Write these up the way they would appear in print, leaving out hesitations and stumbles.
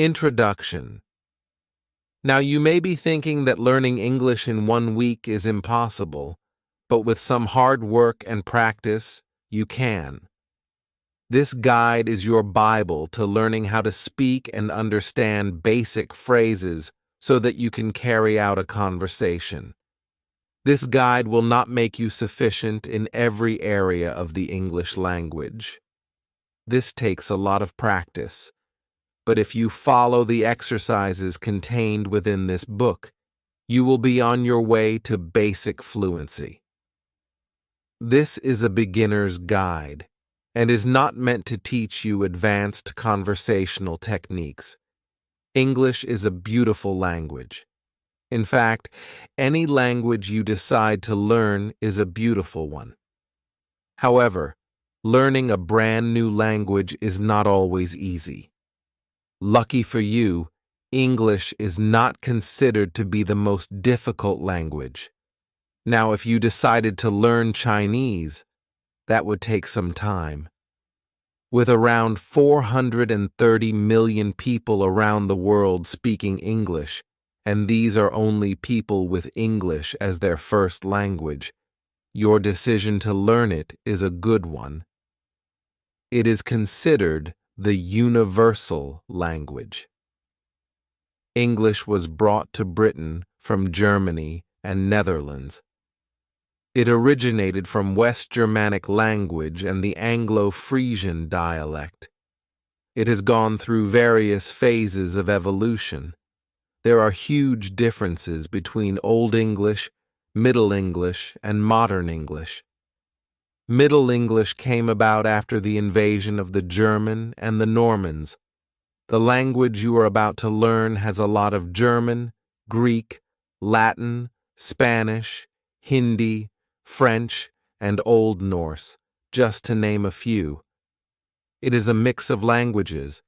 Introduction. Now, you may be thinking that learning English in 1 week is impossible, but with some hard work and practice, you can. This guide is your Bible to learning how to speak and understand basic phrases so that you can carry out a conversation. This guide will not make you sufficient in every area of the English language. This takes a lot of practice. But if you follow the exercises contained within this book, you will be on your way to basic fluency. This is a beginner's guide and is not meant to teach you advanced conversational techniques. English is a beautiful language. In fact, any language you decide to learn is a beautiful one. However, learning a brand new language is not always easy. Lucky for you, English is not considered to be the most difficult language. Now, if you decided to learn Chinese, that would take some time. With around 430 million people around the world speaking English, and these are only people with English as their first language, your decision to learn it is a good one. It is considered the universal language. English was brought to Britain from Germany and Netherlands. It originated from West Germanic language and the Anglo-Frisian dialect. It has gone through various phases of evolution. There are huge differences between Old English, Middle English, and Modern English. Middle English came about after the invasion of the German and the Normans. The language you are about to learn has a lot of German, Greek, Latin, Spanish, Hindi, French, and Old Norse, just to name a few. It is a mix of languages.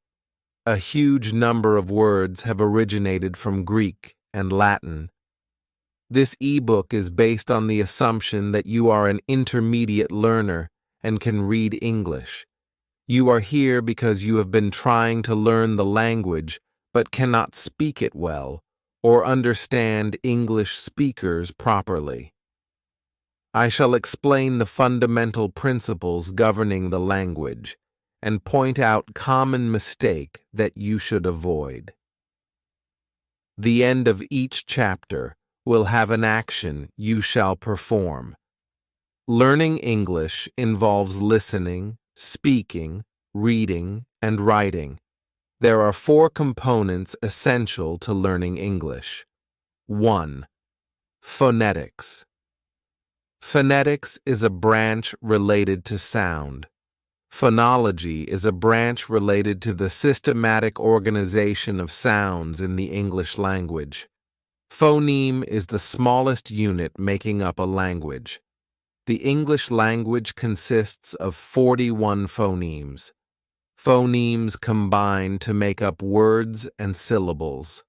A huge number of words have originated from Greek and Latin. This ebook is based on the assumption that you are an intermediate learner and can read English. You are here because you have been trying to learn the language but cannot speak it well or understand English speakers properly. I shall explain the fundamental principles governing the language and point out common mistake that you should avoid. The end of each chapter will have an action you shall perform. Learning English involves listening, speaking, reading, and writing. There are 4 components essential to learning English. 1. Phonetics. Phonetics is a branch related to sound. Phonology is a branch related to the systematic organization of sounds in the English language. Phoneme is the smallest unit making up a language. The English language consists of 41 phonemes. Phonemes combine to make up words and syllables.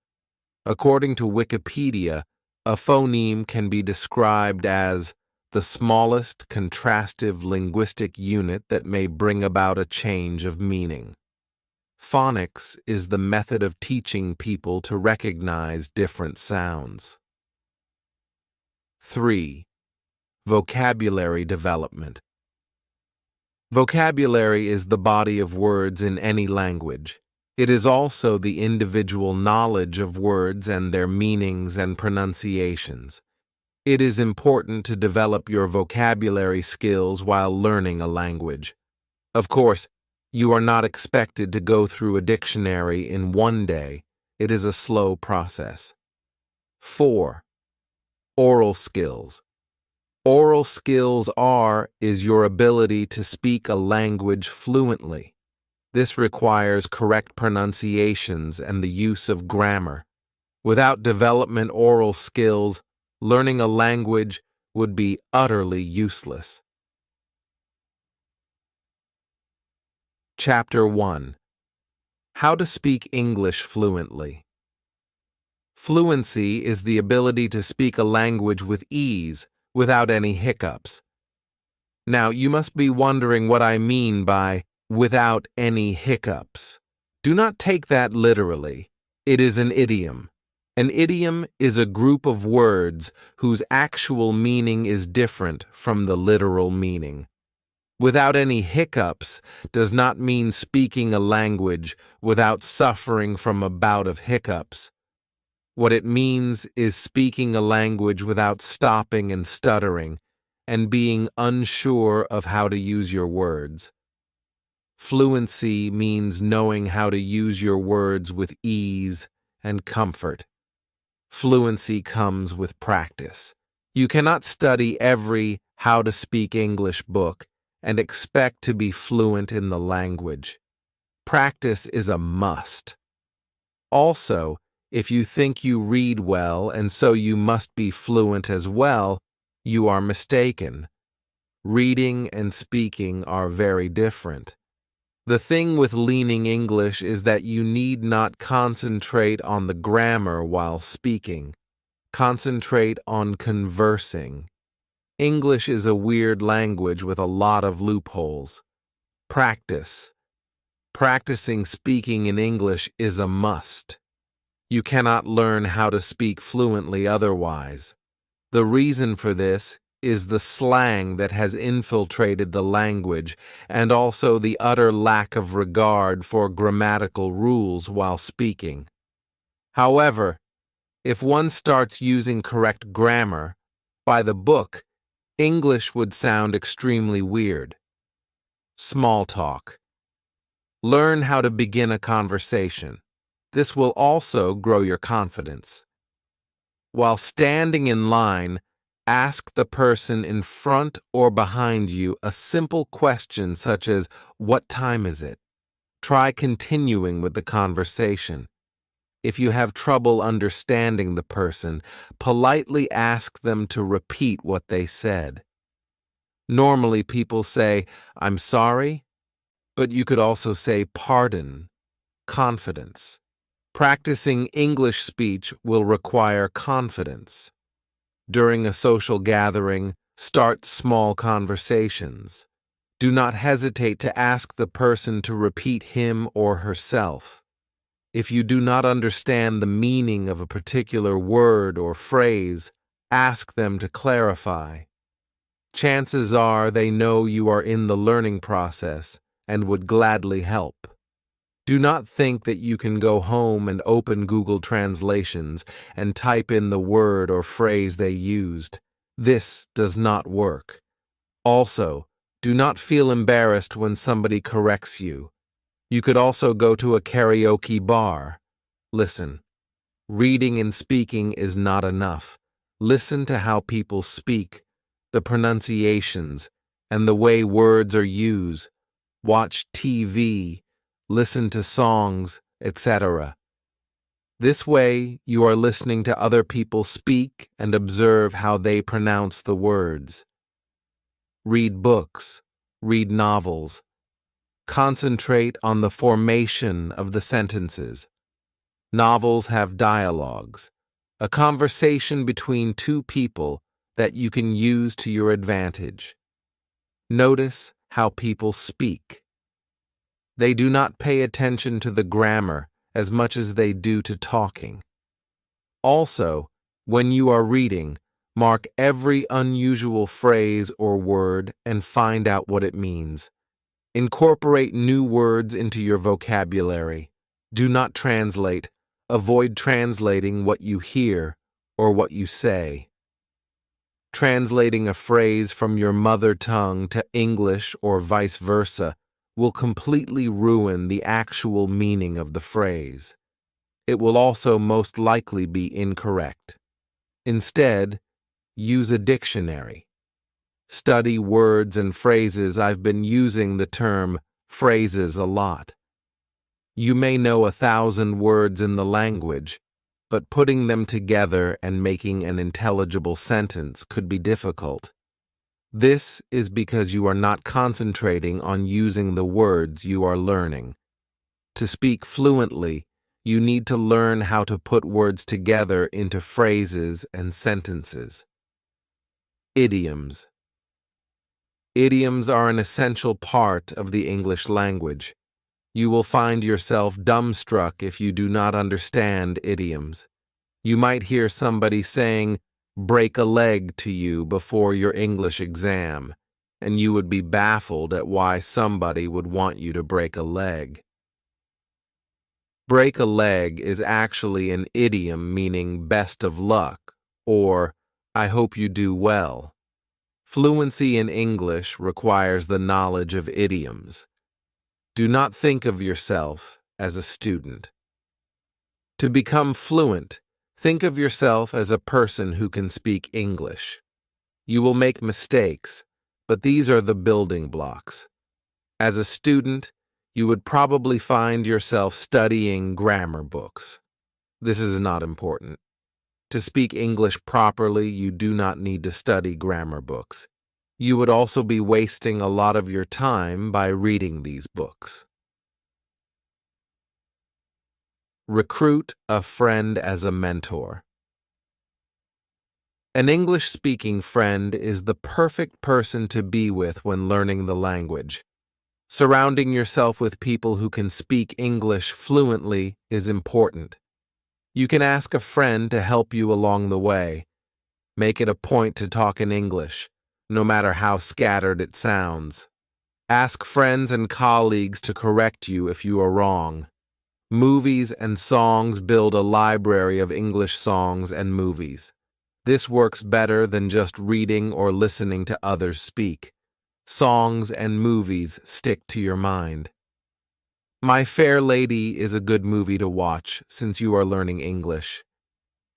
According to Wikipedia, a phoneme can be described as the smallest contrastive linguistic unit that may bring about a change of meaning. Phonics is the method of teaching people to recognize different sounds. 3. Vocabulary development. Vocabulary is the body of words in any language. It is also the individual knowledge of words and their meanings and pronunciations. It is important to develop your vocabulary skills while learning a language. Of course, you are not expected to go through a dictionary in 1 day. It is a slow process. 4. Oral skills. Oral skills is your ability to speak a language fluently. This requires correct pronunciations and the use of grammar. Without development oral skills, learning a language would be utterly useless. Chapter 1. How to speak English fluently. Fluency is the ability to speak a language with ease, without any hiccups. Now, you must be wondering what I mean by without any hiccups. Do not take that literally. It is an idiom. An idiom is a group of words whose actual meaning is different from the literal meaning. Without any hiccups does not mean speaking a language without suffering from a bout of hiccups. What it means is speaking a language without stopping and stuttering and being unsure of how to use your words. Fluency means knowing how to use your words with ease and comfort. Fluency comes with practice. You cannot study every How to Speak English book and expect to be fluent in the language. Practice is a must. Also, if you think you read well and so you must be fluent as well, you are mistaken. Reading and speaking are very different. The thing with learning English is that you need not concentrate on the grammar while speaking. Concentrate on conversing. English is a weird language with a lot of loopholes. Practice. Practicing speaking in English is a must. You cannot learn how to speak fluently otherwise. The reason for this is the slang that has infiltrated the language and also the utter lack of regard for grammatical rules while speaking. However, if one starts using correct grammar, by the book, English would sound extremely weird. Small talk. Learn how to begin a conversation. This will also grow your confidence. While standing in line, ask the person in front or behind you a simple question such as, "What time is it?" Try continuing with the conversation. If you have trouble understanding the person, politely ask them to repeat what they said. Normally people say, "I'm sorry," but you could also say pardon, confidence. Practicing English speech will require confidence. During a social gathering, start small conversations. Do not hesitate to ask the person to repeat him or herself. If you do not understand the meaning of a particular word or phrase, ask them to clarify. Chances are they know you are in the learning process and would gladly help. Do not think that you can go home and open Google Translations and type in the word or phrase they used. This does not work. Also, do not feel embarrassed when somebody corrects you. You could also go to a karaoke bar. Listen, reading and speaking is not enough. Listen to how people speak, the pronunciations, and the way words are used. Watch TV. Listen to songs, etc. This way, you are listening to other people speak and observe how they pronounce the words. Read books, read novels. Concentrate on the formation of the sentences. Novels have dialogues, a conversation between two people that you can use to your advantage. Notice how people speak. They do not pay attention to the grammar as much as they do to talking. Also, when you are reading, mark every unusual phrase or word and find out what it means. Incorporate new words into your vocabulary. Do not translate. Avoid translating what you hear or what you say. Translating a phrase from your mother tongue to English or vice versa will completely ruin the actual meaning of the phrase. It will also most likely be incorrect. Instead, use a dictionary. Study words and phrases. I've been using the term phrases a lot. You may know 1,000 words in the language, but putting them together and making an intelligible sentence could be difficult. This is because you are not concentrating on using the words you are learning. To speak fluently, you need to learn how to put words together into phrases and sentences. Idioms. Idioms are an essential part of the English language. You will find yourself dumbstruck if you do not understand idioms. You might hear somebody saying, "break a leg" to you before your English exam, and you would be baffled at why somebody would want you to break a leg. Break a leg is actually an idiom meaning best of luck, or I hope you do well. Fluency in English requires the knowledge of idioms. Do not think of yourself as a student. To become fluent, think of yourself as a person who can speak English. You will make mistakes, but these are the building blocks. As a student, you would probably find yourself studying grammar books. This is not important. To speak English properly, you do not need to study grammar books. You would also be wasting a lot of your time by reading these books. Recruit a friend as a mentor. An English-speaking friend is the perfect person to be with when learning the language. Surrounding yourself with people who can speak English fluently is important. You can ask a friend to help you along the way. Make it a point to talk in English, no matter how scattered it sounds. Ask friends and colleagues to correct you if you are wrong. Movies and songs build a library of English songs and movies. This works better than just reading or listening to others speak. Songs and movies stick to your mind. My Fair Lady is a good movie to watch since you are learning English.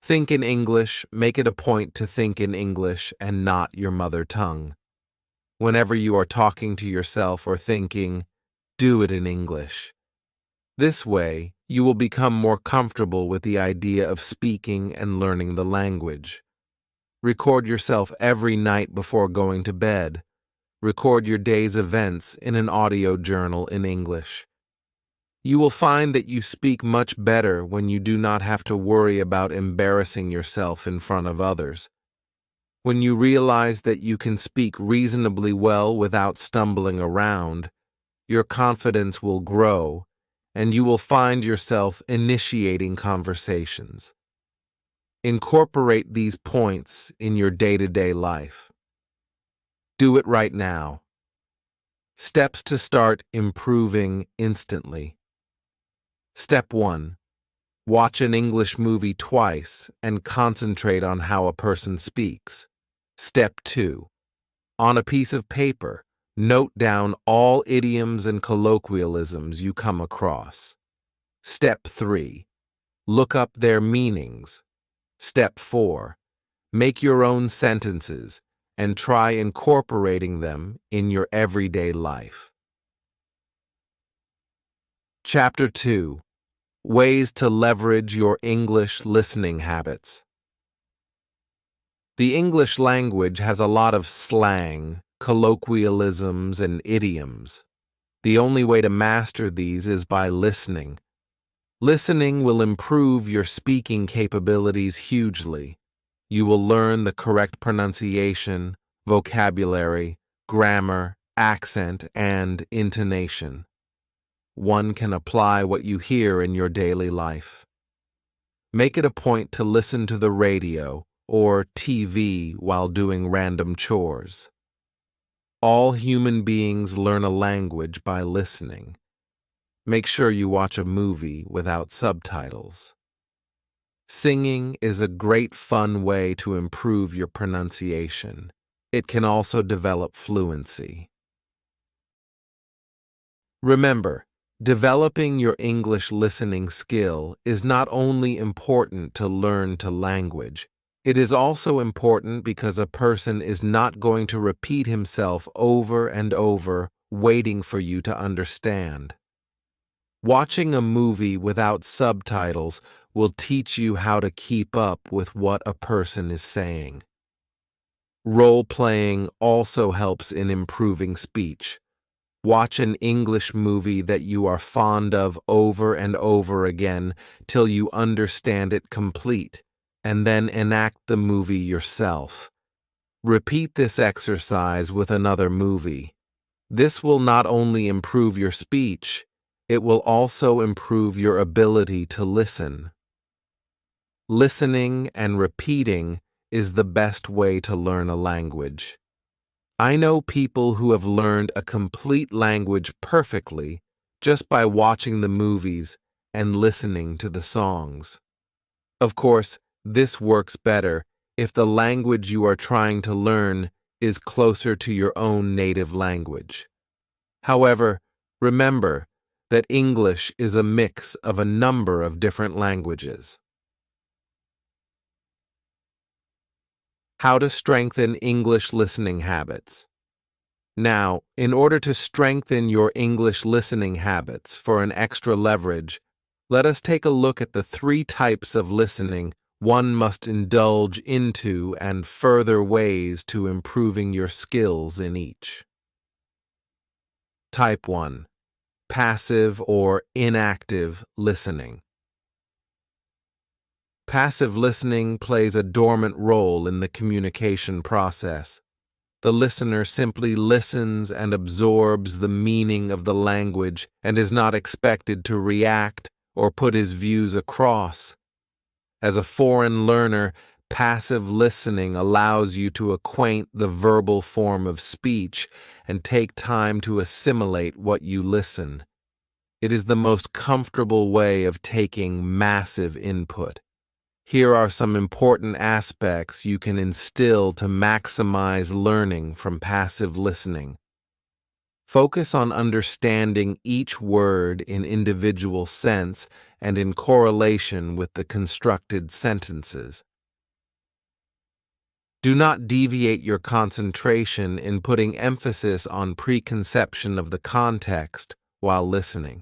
Think in English, make it a point to think in English and not your mother tongue. Whenever you are talking to yourself or thinking, do it in English. This way, you will become more comfortable with the idea of speaking and learning the language. Record yourself every night before going to bed. Record your day's events in an audio journal in English. You will find that you speak much better when you do not have to worry about embarrassing yourself in front of others. When you realize that you can speak reasonably well without stumbling around, your confidence will grow, and you will find yourself initiating conversations. Incorporate these points in your day-to-day life. Do it right now. Steps to start improving instantly. Step 1. Watch an English movie twice and concentrate on how a person speaks. Step 2. On a piece of paper, note down all idioms and colloquialisms you come across. Step 3. Look up their meanings. Step 4. Make your own sentences and try incorporating them in your everyday life. Chapter 2. Ways to leverage your English listening habits. The English language has a lot of slang, colloquialisms, and idioms. The only way to master these is by listening. Listening will improve your speaking capabilities hugely. You will learn the correct pronunciation, vocabulary, grammar, accent, and intonation. One can apply what you hear in your daily life. Make it a point to listen to the radio or TV while doing random chores. All human beings learn a language by listening. Make sure you watch a movie without subtitles. Singing is a great fun way to improve your pronunciation. It can also develop fluency. Remember, developing your English listening skill is not only important to learn the language, it is also important because a person is not going to repeat himself over and over, waiting for you to understand. Watching a movie without subtitles will teach you how to keep up with what a person is saying. Role-playing also helps in improving speech. Watch an English movie that you are fond of over and over again till you understand it complete, and then enact the movie yourself. Repeat this exercise with another movie. This will not only improve your speech, It will also improve your ability to listen. Listening and repeating is the best way to learn a language. I know people who have learned a complete language perfectly just by watching the movies and listening to the songs. Of course, this works better if the language you are trying to learn is closer to your own native language. However, remember that English is a mix of a number of different languages. How to strengthen English listening habits. Now, in order to strengthen your English listening habits for an extra leverage, let us take a look at the 3 types of listening one must indulge into and further ways to improving your skills in each. Type 1. Passive or inactive listening. Passive listening plays a dormant role in the communication process. The listener simply listens and absorbs the meaning of the language and is not expected to react or put his views across. As a foreign learner, passive listening allows you to acquaint the verbal form of speech and take time to assimilate what you listen. It is the most comfortable way of taking massive input. Here are some important aspects you can instill to maximize learning from passive listening. Focus on understanding each word in individual sense and in correlation with the constructed sentences. Do not deviate your concentration in putting emphasis on preconception of the context while listening.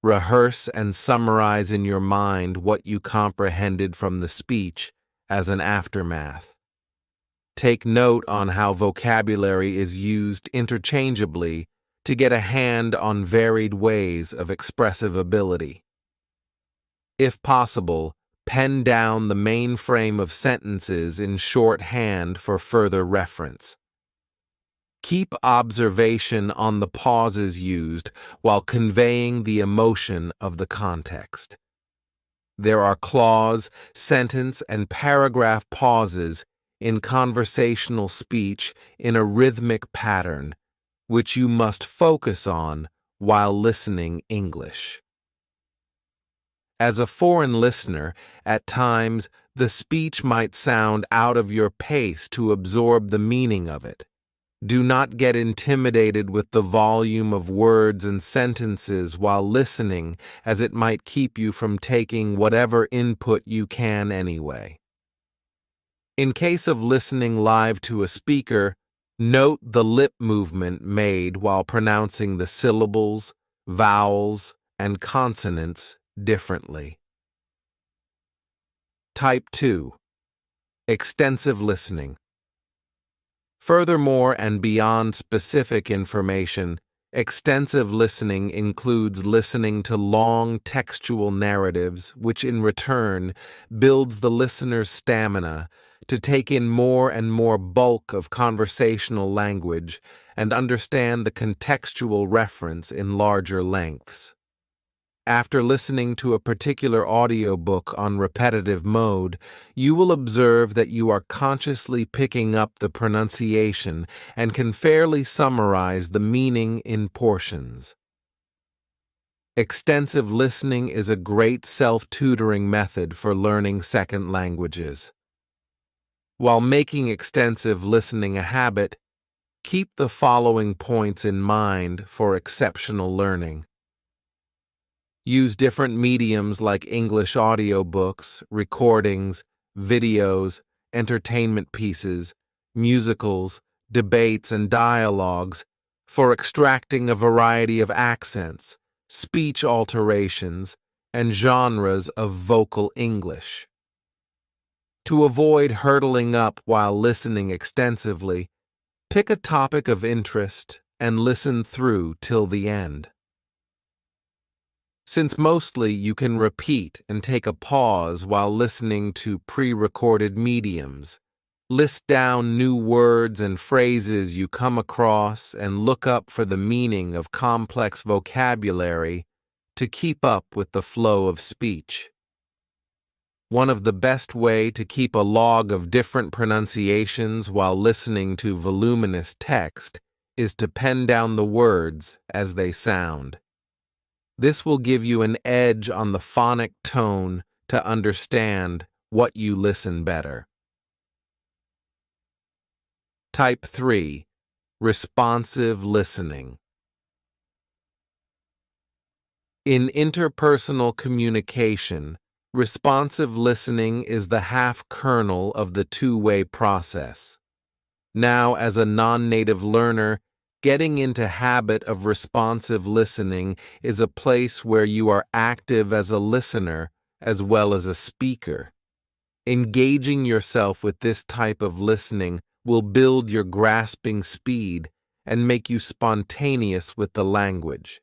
Rehearse and summarize in your mind what you comprehended from the speech as an aftermath. Take note on how vocabulary is used interchangeably to get a hand on varied ways of expressive ability. If possible, pen down the main frame of sentences in shorthand for further reference. Keep observation on the pauses used while conveying the emotion of the context. There are clause, sentence, and paragraph pauses in conversational speech in a rhythmic pattern, which you must focus on while listening English. As a foreign listener, at times the speech might sound out of your pace to absorb the meaning of it. Do not get intimidated with the volume of words and sentences while listening, as it might keep you from taking whatever input you can anyway. In case of listening live to a speaker, note the lip movement made while pronouncing the syllables, vowels, and consonants differently. Type 2. Extensive listening. Furthermore, and beyond specific information, extensive listening includes listening to long textual narratives, which in return builds the listener's stamina to take in more and more bulk of conversational language and understand the contextual reference in larger lengths. After listening to a particular audiobook on repetitive mode, you will observe that you are consciously picking up the pronunciation and can fairly summarize the meaning in portions. Extensive listening is a great self-tutoring method for learning second languages. While making extensive listening a habit, keep the following points in mind for exceptional learning. Use different mediums like English audiobooks, recordings, videos, entertainment pieces, musicals, debates, and dialogues for extracting a variety of accents, speech alterations, and genres of vocal English. To avoid hurtling up while listening extensively, pick a topic of interest and listen through till the end. Since mostly you can repeat and take a pause while listening to pre-recorded mediums, List down new words and phrases you come across and look up for the meaning of complex vocabulary to keep up with the flow of speech. One of the best way to keep a log of different pronunciations while listening to voluminous text is to pen down the words as they sound. This will give you an edge on the phonic tone to understand what you listen better. Type 3. Responsive listening. In interpersonal communication, responsive listening is the half-kernel of the two-way process. Now, as a non-native learner, getting into habit of responsive listening is a place where you are active as a listener as well as a speaker. Engaging yourself with this type of listening will build your grasping speed and make you spontaneous with the language.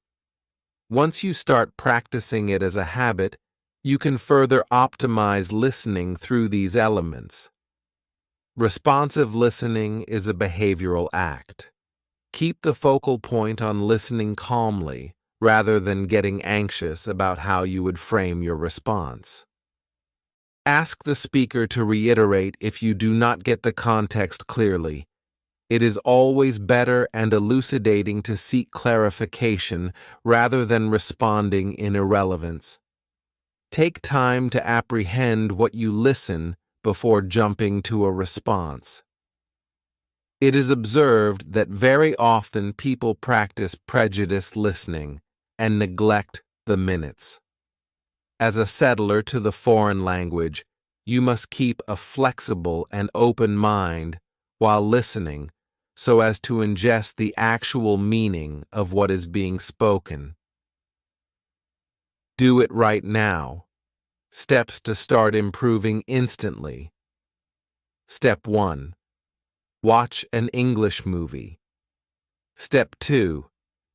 Once you start practicing it as a habit, you can further optimize listening through these elements. Responsive listening is a behavioral act. Keep the focal point on listening calmly rather than getting anxious about how you would frame your response. Ask the speaker to reiterate if you do not get the context clearly. It is always better and elucidating to seek clarification rather than responding in irrelevance. Take time to apprehend what you listen before jumping to a response. It is observed that very often people practice prejudiced listening and neglect the minutes. As a settler to the foreign language, you must keep a flexible and open mind while listening so as to ingest the actual meaning of what is being spoken. Do it right now. Steps to start improving instantly. Step 1. Watch an English movie. Step 2.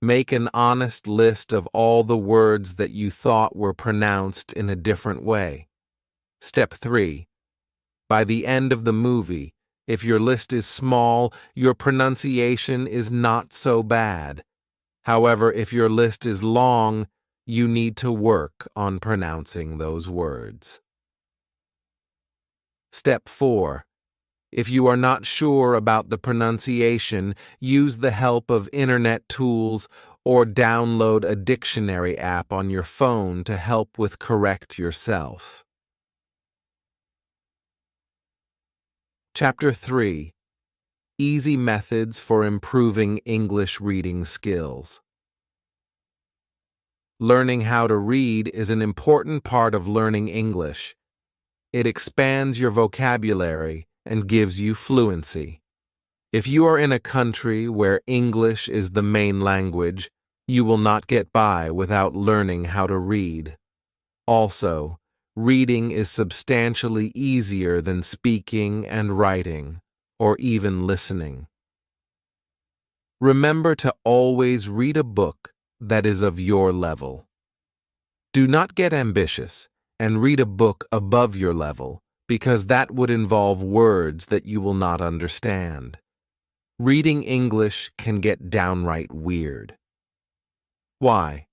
Make an honest list of all the words that you thought were pronounced in a different way. Step 3. By the end of the movie, if your list is small, your pronunciation is not so bad. However, if your list is long, you need to work on pronouncing those words. Step 4. If you are not sure about the pronunciation, use the help of internet tools or download a dictionary app on your phone to help with correct yourself. Chapter 3. Easy Methods for Improving English Reading Skills. Learning how to read is an important part of learning English. It expands your vocabulary and gives you fluency. If you are in a country where English is the main language, you will not get by without learning how to read. Also, reading is substantially easier than speaking and writing, or even listening. Remember to always read a book that is of your level. Do not get ambitious and read a book above your level, because that would involve words that you will not understand. Reading English can get downright weird. Why?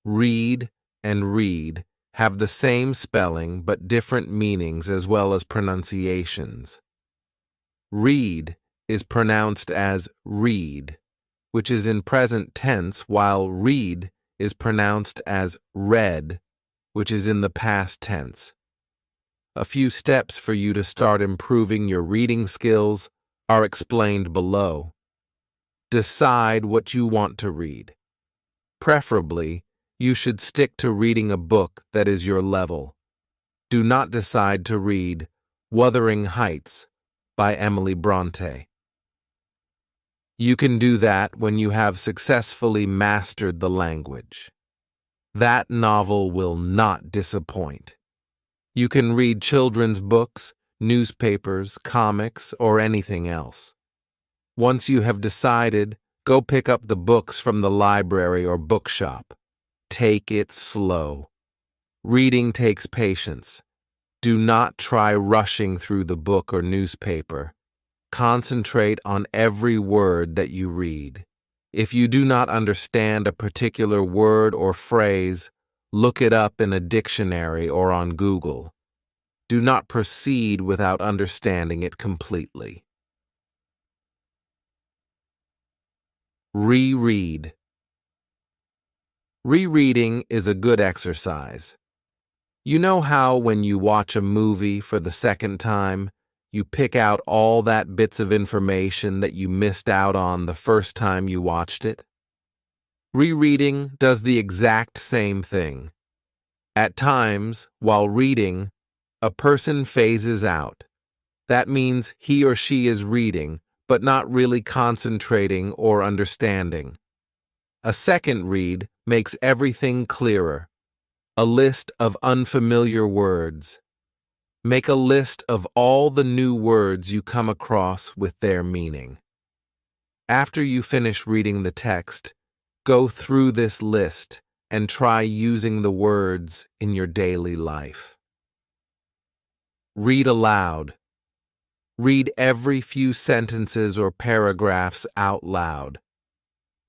Read and read have the same spelling but different meanings as well as pronunciations. Read is pronounced as read, which is in present tense, while read is pronounced as read, which is in the past tense. A few steps for you to start improving your reading skills are explained below. Decide what you want to read. Preferably, you should stick to reading a book that is your level. Do not decide to read Wuthering Heights by Emily Bronte. You can do that when you have successfully mastered the language. That novel will not disappoint. You can read children's books, newspapers, comics, or anything else. Once you have decided, go pick up the books from the library or bookshop. Take it slow. Reading takes patience. Do not try rushing through the book or newspaper. Concentrate on every word that you read. If you do not understand a particular word or phrase, look it up in a dictionary or on Google. Do not proceed without understanding it completely. Reread. Rereading is a good exercise. You know how when you watch a movie for the second time, you pick out all that bits of information that you missed out on the first time you watched it? Rereading does the exact same thing. At times, while reading, a person phases out. That means he or she is reading, but not really concentrating or understanding. A second read makes everything clearer. A list of unfamiliar words. Make a list of all the new words you come across with their meaning. After you finish reading the text, go through this list and try using the words in your daily life. Read aloud. Read every few sentences or paragraphs out loud.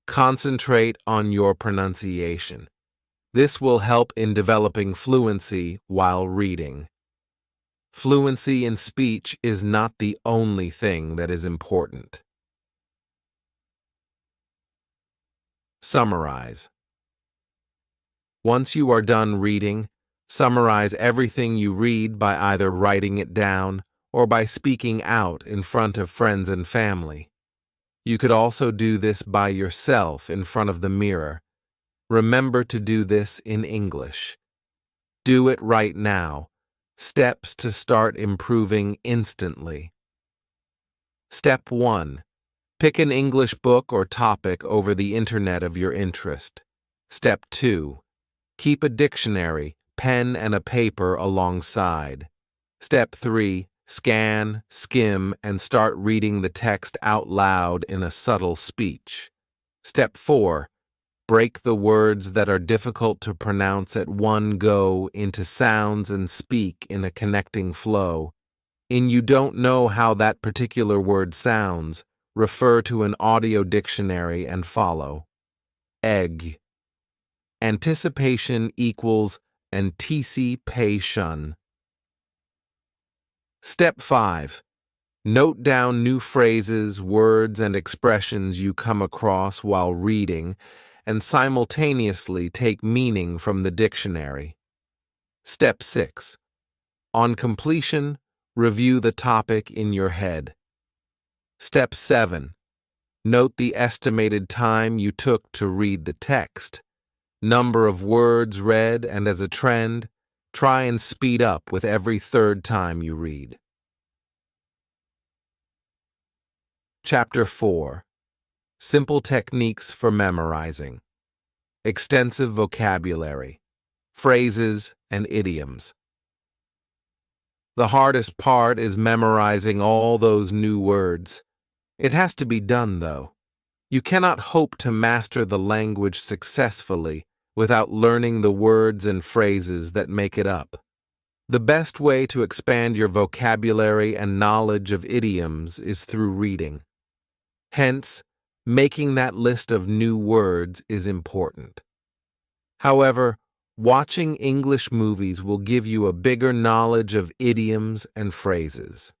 Concentrate on your pronunciation. This will help in developing fluency while reading. Fluency in speech is not the only thing that is important. Summarize. Once you are done reading, summarize everything you read by either writing it down or by speaking out in front of friends and family. You could also do this by yourself in front of the mirror. Remember to do this in English. Do it right now. Steps to start improving instantly. Step 1. Pick an English book or topic over the internet of your interest. Step 2. Keep a dictionary, pen, and a paper alongside. Step 3. Scan, skim, and start reading the text out loud in a subtle speech. Step 4. Break the words that are difficult to pronounce at one go into sounds and speak in a connecting flow. You don't know how that particular word sounds, refer to an audio dictionary and follow. Egg. Anticipation equals anticipation. Step 5. Note down new phrases, words, and expressions you come across while reading, and simultaneously take meaning from the dictionary. Step 6. On completion, review the topic in your head. Step 7. Note the estimated time you took to read the text, number of words read, and as a trend, try and speed up with every third time you read. Chapter 4. Simple Techniques for Memorizing. Extensive Vocabulary. Phrases and Idioms. The hardest part is memorizing all those new words. It has to be done, though. You cannot hope to master the language successfully without learning the words and phrases that make it up. The best way to expand your vocabulary and knowledge of idioms is through reading. Hence, making that list of new words is important. However, watching English movies will give you a bigger knowledge of idioms and phrases.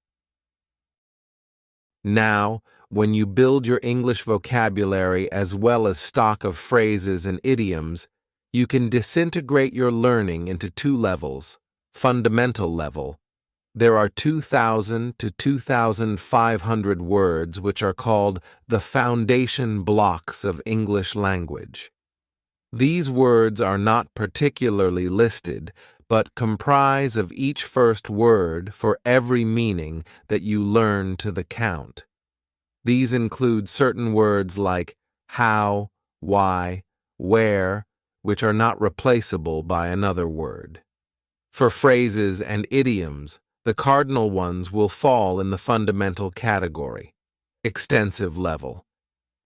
Now, when you build your English vocabulary as well as stock of phrases and idioms, you can disintegrate your learning into 2 levels. Fundamental level. There are 2,000 to 2,500 words which are called the foundation blocks of English language. These words are not particularly listed, but comprise of each first word for every meaning that you learn to the count. These include certain words like how, why, where, which are not replaceable by another word. For phrases and idioms, the cardinal ones will fall in the fundamental category. Extensive level.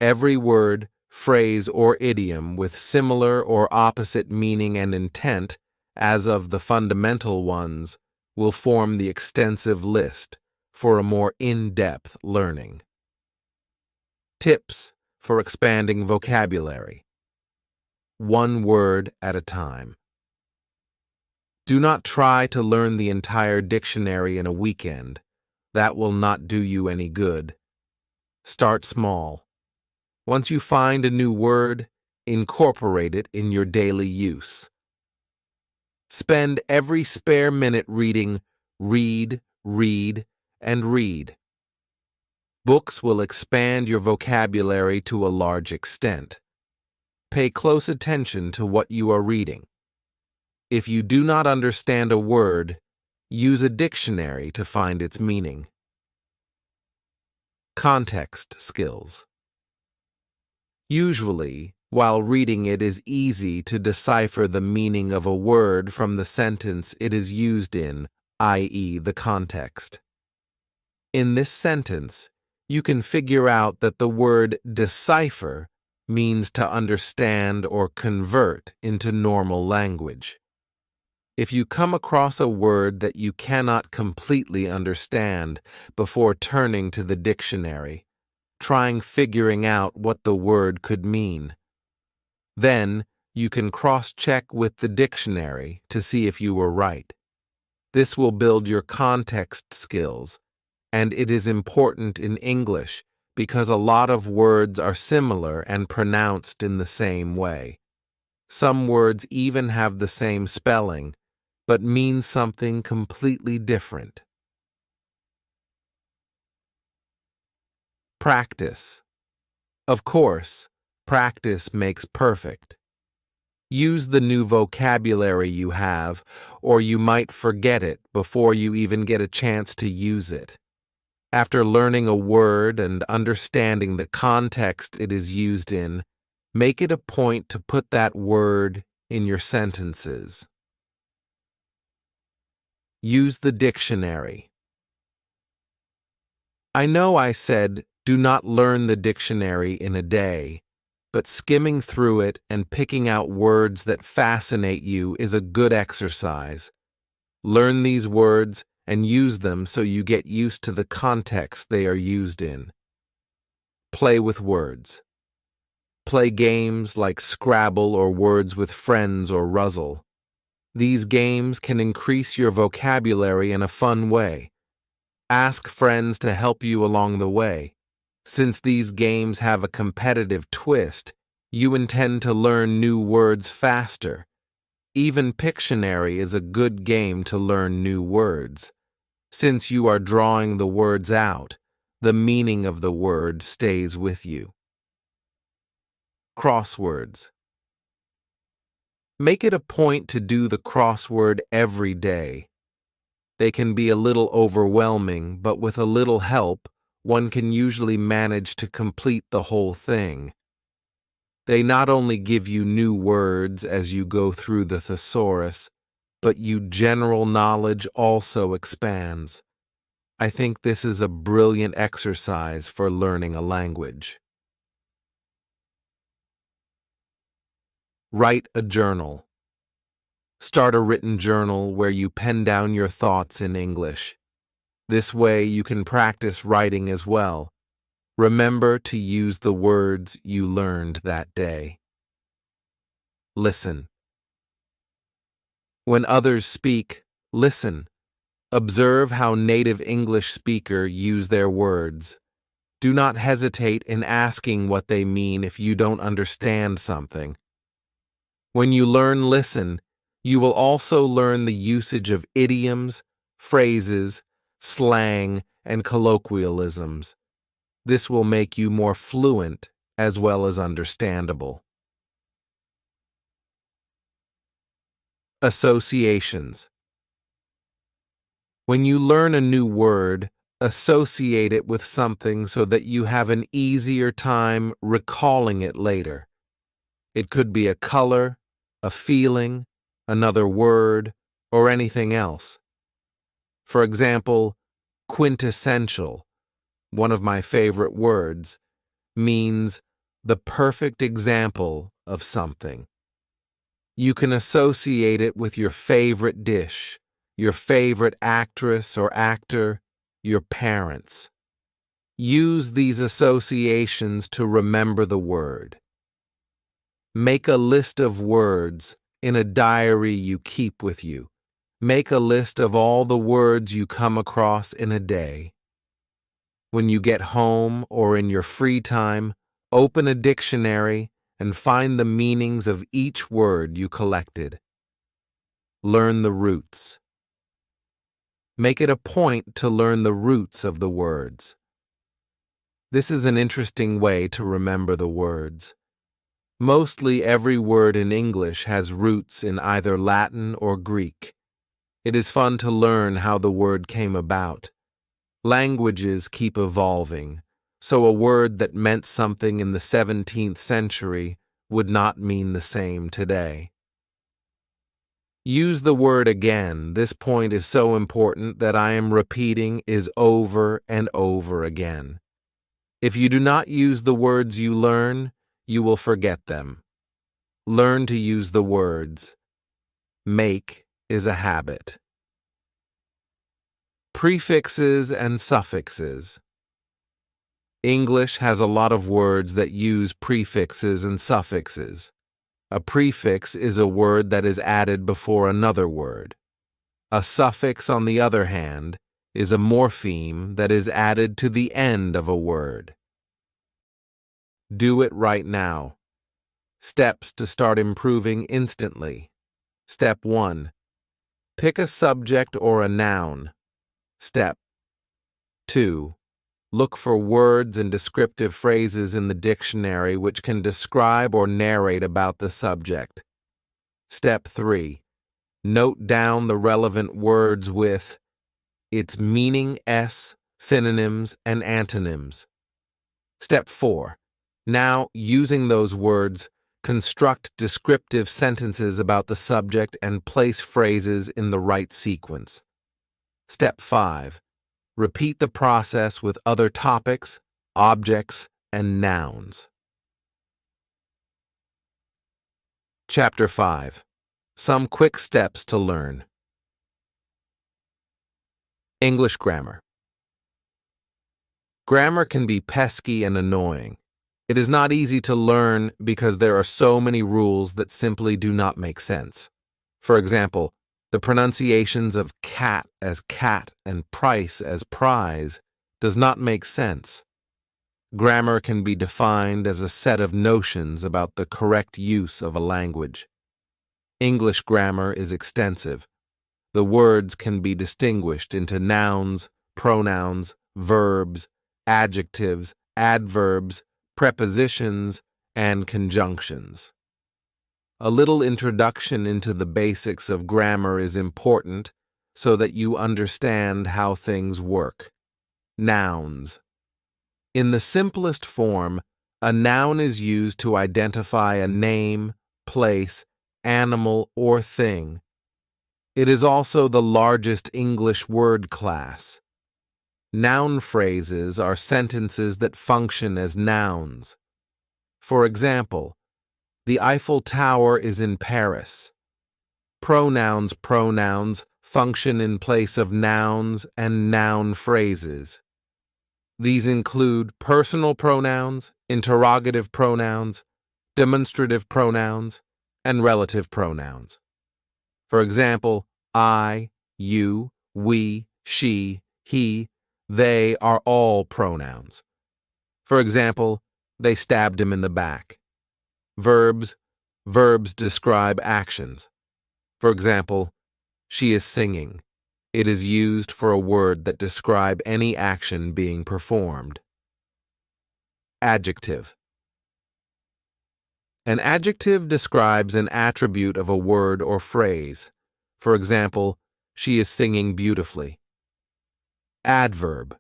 Every word, phrase, or idiom with similar or opposite meaning and intent, as of the fundamental ones, will form the extensive list for a more in-depth learning. Tips for expanding vocabulary. One word at a time. Do not try to learn the entire dictionary in a weekend. That will not do you any good. Start small. Once you find a new word, incorporate it in your daily use. Spend every spare minute reading read, read, and read. Books will expand your vocabulary to a large extent. Pay close attention to what you are reading. If you do not understand a word, use a dictionary to find its meaning. Context skills. Usually, while reading it is easy to decipher the meaning of a word from the sentence it is used in, i.e., the context. In this sentence, you can figure out that the word decipher means to understand or convert into normal language. If you come across a word that you cannot completely understand before turning to the dictionary, trying figuring out what the word could mean. Then, you can cross-check with the dictionary to see if you were right. This will build your context skills, and it is important in English because a lot of words are similar and pronounced in the same way. Some words even have the same spelling, but mean something completely different. Practice. Of course, practice makes perfect. Use the new vocabulary you have, or you might forget it before you even get a chance to use it. After learning a word and understanding the context it is used in, make it a point to put that word in your sentences. Use the dictionary. I know I said, do not learn the dictionary in a day, but skimming through it and picking out words that fascinate you is a good exercise. Learn these words and use them so you get used to the context they are used in. Play with words. Play games like Scrabble or Words with Friends or Ruzzle. These games can increase your vocabulary in a fun way. Ask friends to help you along the way. Since these games have a competitive twist, you intend to learn new words faster. Even Pictionary is a good game to learn new words. Since you are drawing the words out, the meaning of the word stays with you. Crosswords. Make it a point to do the crossword every day. They can be a little overwhelming, but with a little help, one can usually manage to complete the whole thing. They not only give you new words as you go through the thesaurus, but your general knowledge also expands. I think this is a brilliant exercise for learning a language. Write a journal. Start a written journal where you pen down your thoughts in English. This way you can practice writing as well. Remember to use the words you learned that day. Listen. When others speak, listen. Observe how native English speakers use their words. Do not hesitate in asking what they mean if you don't understand something. When you learn listen, you will also learn the usage of idioms, phrases, slang, and colloquialisms. This will make you more fluent as well as understandable. Associations. When you learn a new word, associate it with something so that you have an easier time recalling it later. It could be a color, a feeling, another word, or anything else. For example, quintessential, one of my favorite words, means the perfect example of something. You can associate it with your favorite dish, your favorite actress or actor, your parents. Use these associations to remember the word. Make a list of words in a diary you keep with you. Make a list of all the words you come across in a day. When you get home or in your free time, open a dictionary and find the meanings of each word you collected. Learn the roots. Make it a point to learn the roots of the words. This is an interesting way to remember the words. Mostly every word in English has roots in either Latin or Greek. It is fun to learn how the word came about. Languages keep evolving, so a word that meant something in the 17th century would not mean the same today. Use the word again. This point is so important that I am repeating is over and over again. If you do not use the words you learn, you will forget them. Learn to use the words. Make is a habit. Prefixes and suffixes. English has a lot of words that use prefixes and suffixes. A prefix is a word that is added before another word. A suffix, on the other hand, is a morpheme that is added to the end of a word. Do it right now. Steps to start improving instantly. Step 1. Pick a subject or a noun. Step 2. Look for words and descriptive phrases in the dictionary which can describe or narrate about the subject. Step 3. Note down the relevant words with its meaning, synonyms, and antonyms. Step 4. Now, using those words, construct descriptive sentences about the subject and place phrases in the right sequence. Step 5. Repeat the process with other topics, objects, and nouns. Chapter 5. Some quick steps to learn. English grammar. Grammar can be pesky and annoying. It is not easy to learn because there are so many rules that simply do not make sense. For example, the pronunciations of cat as cat and price as prize does not make sense. Grammar can be defined as a set of notions about the correct use of a language. English grammar is extensive. The words can be distinguished into nouns, pronouns, verbs, adjectives, adverbs, prepositions, and conjunctions. A little introduction into the basics of grammar is important so that you understand how things work. Nouns. In the simplest form, a noun is used to identify a name, place, animal, or thing. It is also the largest English word class. Noun phrases are sentences that function as nouns. For example, the Eiffel Tower is in Paris. Pronouns function in place of nouns and noun phrases. These include personal pronouns, interrogative pronouns, demonstrative pronouns, and relative pronouns. For example, I, you, we, she, he, they are all pronouns. For example, they stabbed him in the back. Verbs describe actions. For example, she is singing. It is used for a word that describes any action being performed. Adjective. An adjective describes an attribute of a word or phrase. For example, she is singing beautifully. Adverb.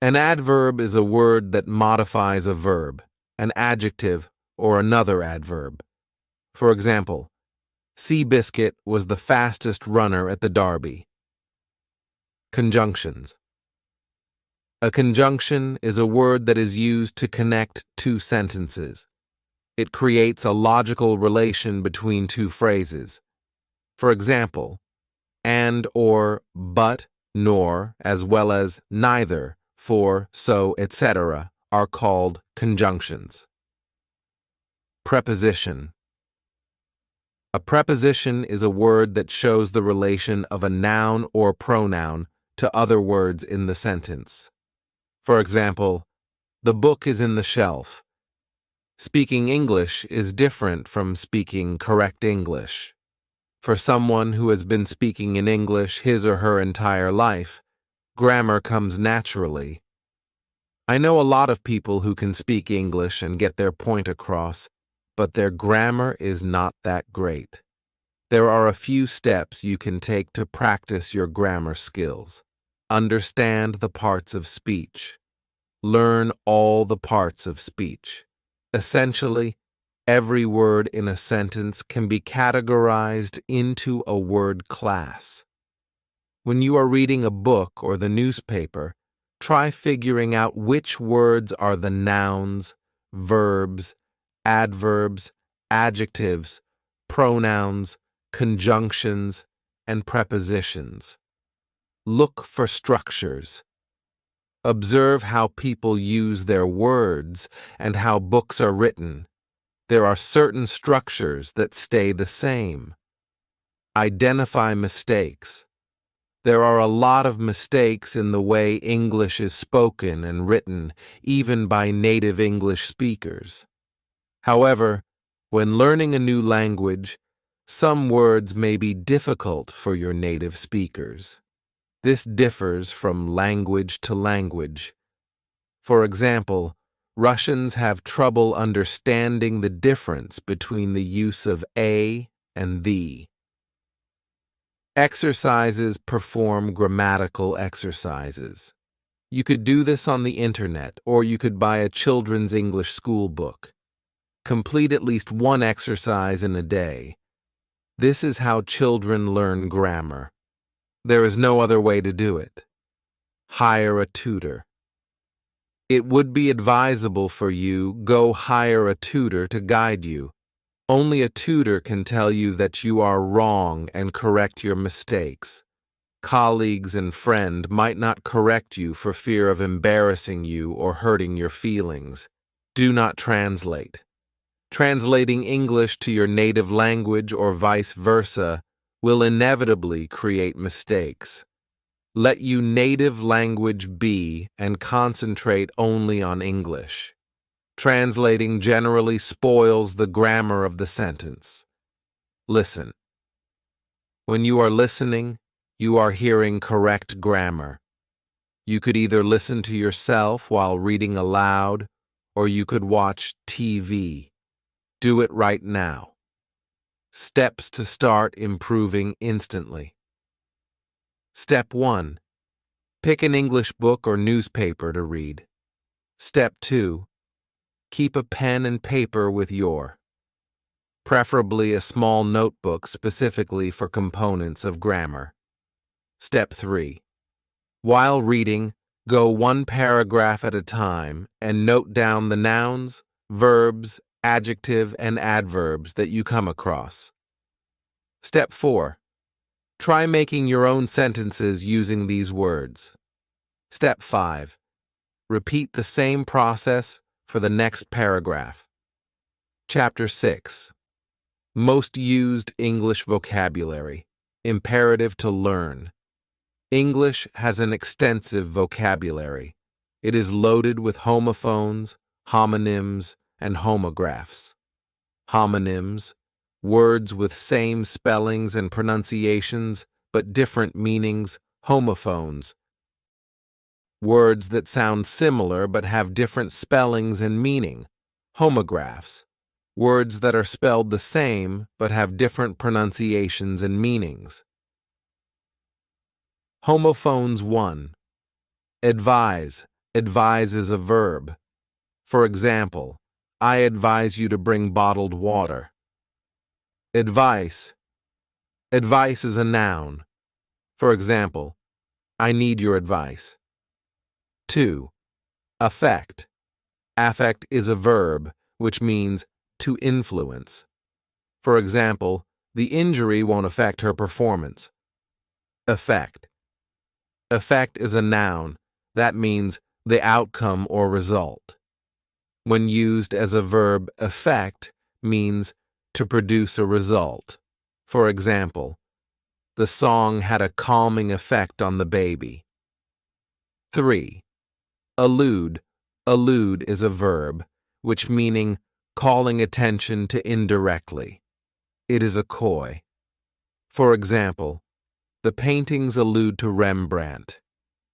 An adverb is a word that modifies a verb, an adjective, or another adverb. For example, Seabiscuit was the fastest runner at the Derby. Conjunctions. A conjunction is a word that is used to connect two sentences. It creates a logical relation between two phrases. For example, and, or, but, nor, as well as neither, for, so, etc., are called conjunctions. Preposition. A preposition is a word that shows the relation of a noun or pronoun to other words in the sentence. For example, the book is in the shelf. Speaking English is different from speaking correct English. For someone who has been speaking in English his or her entire life, grammar comes naturally. I know a lot of people who can speak English and get their point across, but their grammar is not that great. There are a few steps you can take to practice your grammar skills. Understand the parts of speech. Learn all the parts of speech. Essentially, every word in a sentence can be categorized into a word class. When you are reading a book or the newspaper, try figuring out which words are the nouns, verbs, adverbs, adjectives, pronouns, conjunctions, and prepositions. Look for structures. Observe how people use their words and how books are written. There are certain structures that stay the same. Identify mistakes. There are a lot of mistakes in the way English is spoken and written, even by native English speakers. However, when learning a new language, some words may be difficult for your native speakers. This differs from language to language. For example, Russians have trouble understanding the difference between the use of a and the. Exercises perform grammatical exercises. You could do this on the internet, or you could buy a children's English school book. Complete at least one exercise in a day. This is how children learn grammar. There is no other way to do it. Hire a tutor. It would be advisable for you go hire a tutor to guide you. Only a tutor can tell you that you are wrong and correct your mistakes. Colleagues and friend might not correct you for fear of embarrassing you or hurting your feelings. Do not translate. Translating English to your native language or vice versa will inevitably create mistakes. Let you native language be and concentrate only on English. Translating generally spoils the grammar of the sentence. Listen. When you are listening, you are hearing correct grammar. You could either listen to yourself while reading aloud, or you could watch TV. Do it right now. Steps to start improving instantly. Step 1. Pick an English book or newspaper to read. Step 2. Keep a pen and paper with your. Preferably a small notebook specifically for components of grammar. Step 3. While reading, go one paragraph at a time and note down the nouns, verbs, adjective, and adverbs that you come across. Step 4. Try making your own sentences using these words. Step 5. Repeat the same process for the next paragraph. Chapter 6. Most used English vocabulary. Imperative to learn. English has an extensive vocabulary. It is loaded with homophones, homonyms, and homographs. Homonyms, words with same spellings and pronunciations but different meanings, homophones. Words that sound similar but have different spellings and meaning, homographs. Words that are spelled the same but have different pronunciations and meanings. Homophones 1. Advise. Advise is a verb. For example, I advise you to bring bottled water. Advice. Advice is a noun. For example, I need your advice. 2. Affect. Affect is a verb, which means to influence. For example, the injury won't affect her performance. Effect. Effect is a noun. That means the outcome or result. When used as a verb, effect means to produce a result. For example, the song had a calming effect on the baby. 3. Allude. Allude is a verb, which meaning calling attention to indirectly. It is a coy. For example, the paintings allude to Rembrandt.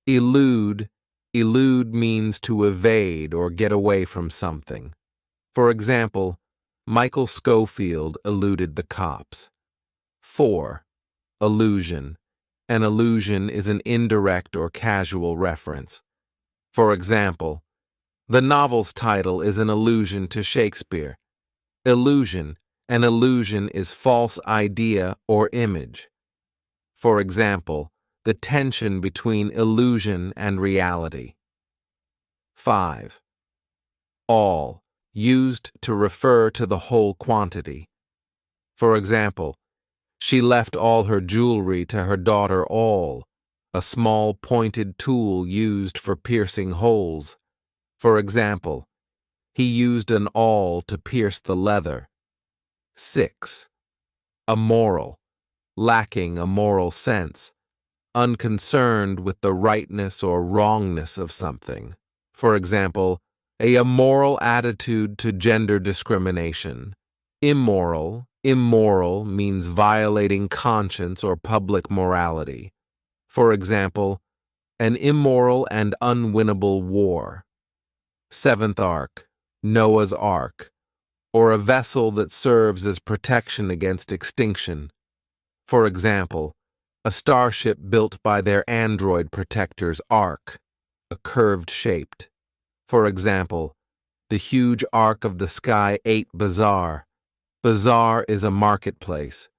Elude means to evade or get away from something. For example, Michael Scofield eluded the cops. 4. Allusion. An allusion is an indirect or casual reference. For example, the novel's title is an allusion to Shakespeare. Illusion. An illusion is false idea or image. For example, the tension between illusion and reality. 5. All. Used to refer to the whole quantity. For example, she left all her jewelry to her daughter All, a small pointed tool used for piercing holes. For example, he used an awl to pierce the leather. 6. Amoral. Lacking a moral sense, unconcerned with the rightness or wrongness of something. For example, a immoral attitude to gender discrimination. Immoral means violating conscience or public morality. For example, an immoral and unwinnable war. 7th ark, Noah's Ark, or a vessel that serves as protection against extinction. For example, a starship built by their android protectors Ark, a curved shaped. For example, the huge arc of the sky ate bazaar. Bazaar is a marketplace.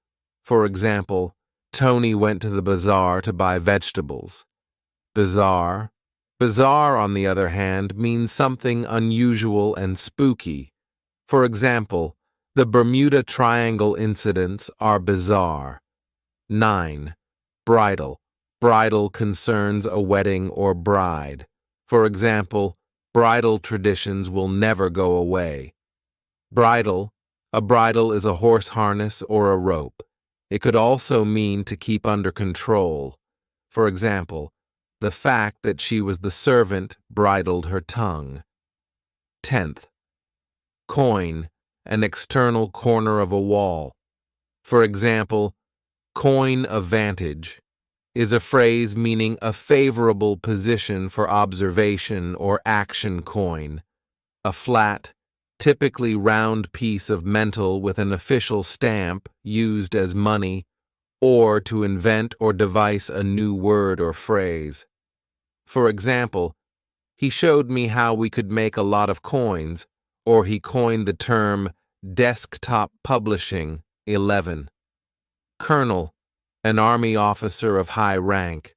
For example, Tony went to the bazaar to buy vegetables. Bizarre. Bizarre, on the other hand, means something unusual and spooky. For example, the Bermuda Triangle incidents are bizarre. 9. Bridal. Bridal concerns a wedding or bride. For example, bridal traditions will never go away. Bridle. A bridle is a horse harness or a rope. It could also mean to keep under control. For example, the fact that she was the servant bridled her tongue. 10th. Coin. An external corner of a wall. For example, coign of vantage is a phrase meaning a favorable position for observation or action coin, a flat, typically round piece of metal with an official stamp used as money or to invent or devise a new word or phrase. For example, he showed me how we could make a lot of coins, or he coined the term desktop publishing. 11. Colonel, an army officer of high rank.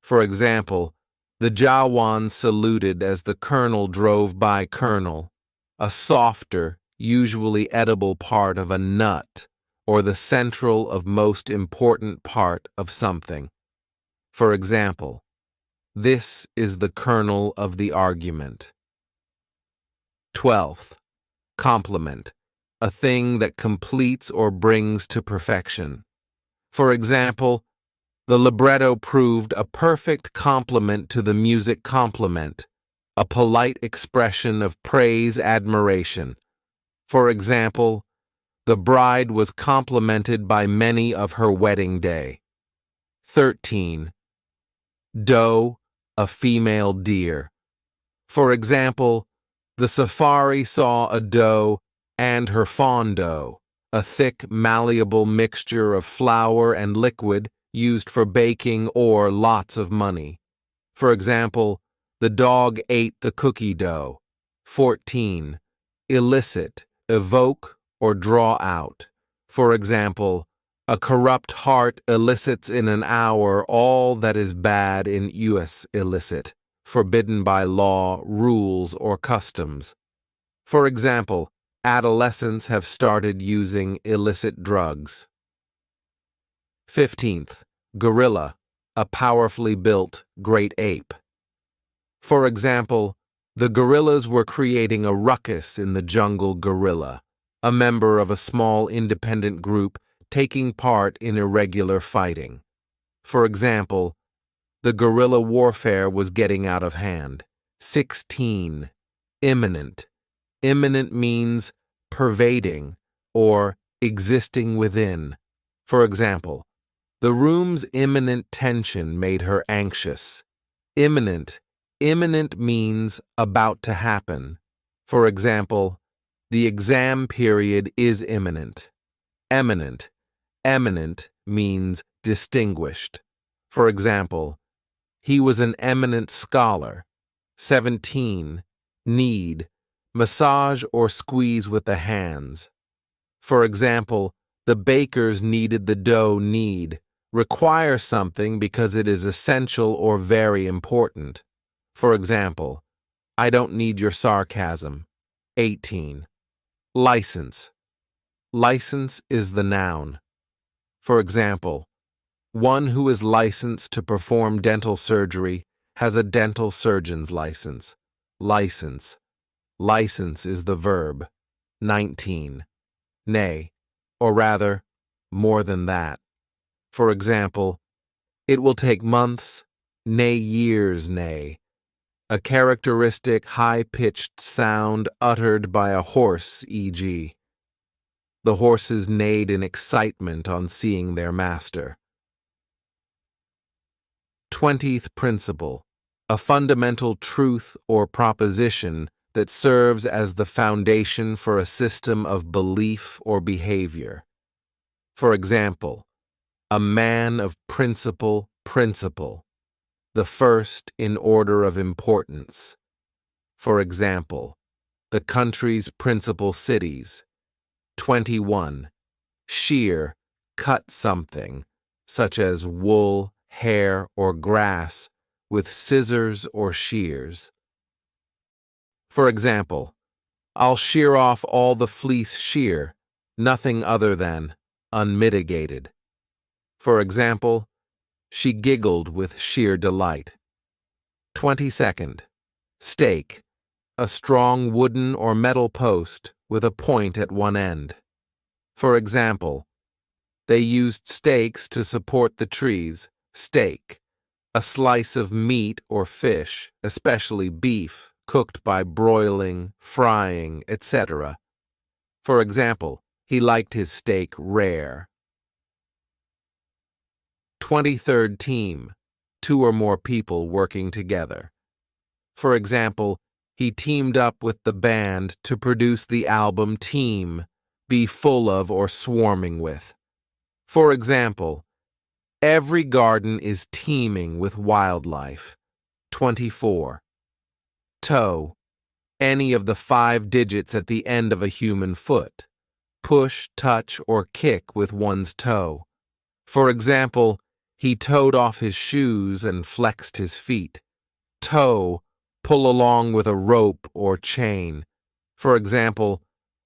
For example, the Jawans saluted as the colonel drove by. Kernel, a softer, usually edible part of a nut, or the central of most important part of something. For example, this is the kernel of the argument. 12th. Complement, a thing that completes or brings to perfection. For example, the libretto proved a perfect complement to the music complement, a polite expression of praise admiration. For example, the bride was complimented by many of her wedding day. 13. Doe, a female deer. For example, the safari saw a doe and her fawn doe, a thick, malleable mixture of flour and liquid used for baking or lots of money. For example, the dog ate the cookie dough. 14. Elicit, evoke, or draw out. For example, a corrupt heart elicits in an hour all that is bad in us illicit, forbidden by law, rules, or customs. For example, adolescents have started using illicit drugs. 15th. Gorilla, a powerfully built great ape. For example, the gorillas were creating a ruckus in the jungle gorilla, a member of a small independent group taking part in irregular fighting. For example, the guerrilla warfare was getting out of hand. 16. Imminent. Imminent means pervading or existing within. For example, the room's imminent tension made her anxious. Imminent. Imminent means about to happen. For example, the exam period is imminent. Eminent. Eminent means distinguished. For example, he was an eminent scholar. 17. Need. Massage or squeeze with the hands. For example, the bakers needed the dough. Need. Require something because it is essential or very important. For example, I don't need your sarcasm. 18. License. License is the noun. For example, one who is licensed to perform dental surgery has a dental surgeon's license. License. License is the verb. 19. Nay, or rather, more than that. For example, it will take months, nay years, nay. A characteristic high-pitched sound uttered by a horse, e.g. The horses neighed in excitement on seeing their master. 20th principle, a fundamental truth or proposition that serves as the foundation for a system of belief or behavior. For example, a man of principle, the first in order of importance. For example, the country's principal cities. 21. Shear, cut something, such as wool, hair, or grass, with scissors or shears. For example, I'll shear off all the fleece sheer, nothing other than unmitigated. For example, she giggled with sheer delight. 22nd. Stake, a strong wooden or metal post with a point at one end. For example, they used stakes to support the trees. Steak, a slice of meat or fish, especially beef, cooked by broiling, frying, etc. For example, he liked his steak rare. 23rd team, 2 or more people working together. For example, he teamed up with the band to produce the album Team, be full of or swarming with. For example, every garden is teeming with wildlife. 24. Toe, any of the 5 digits at the end of a human foot. Push, touch, or kick with one's toe. For example, he toed off his shoes and flexed his feet. Tow, pull along with a rope or chain. For example,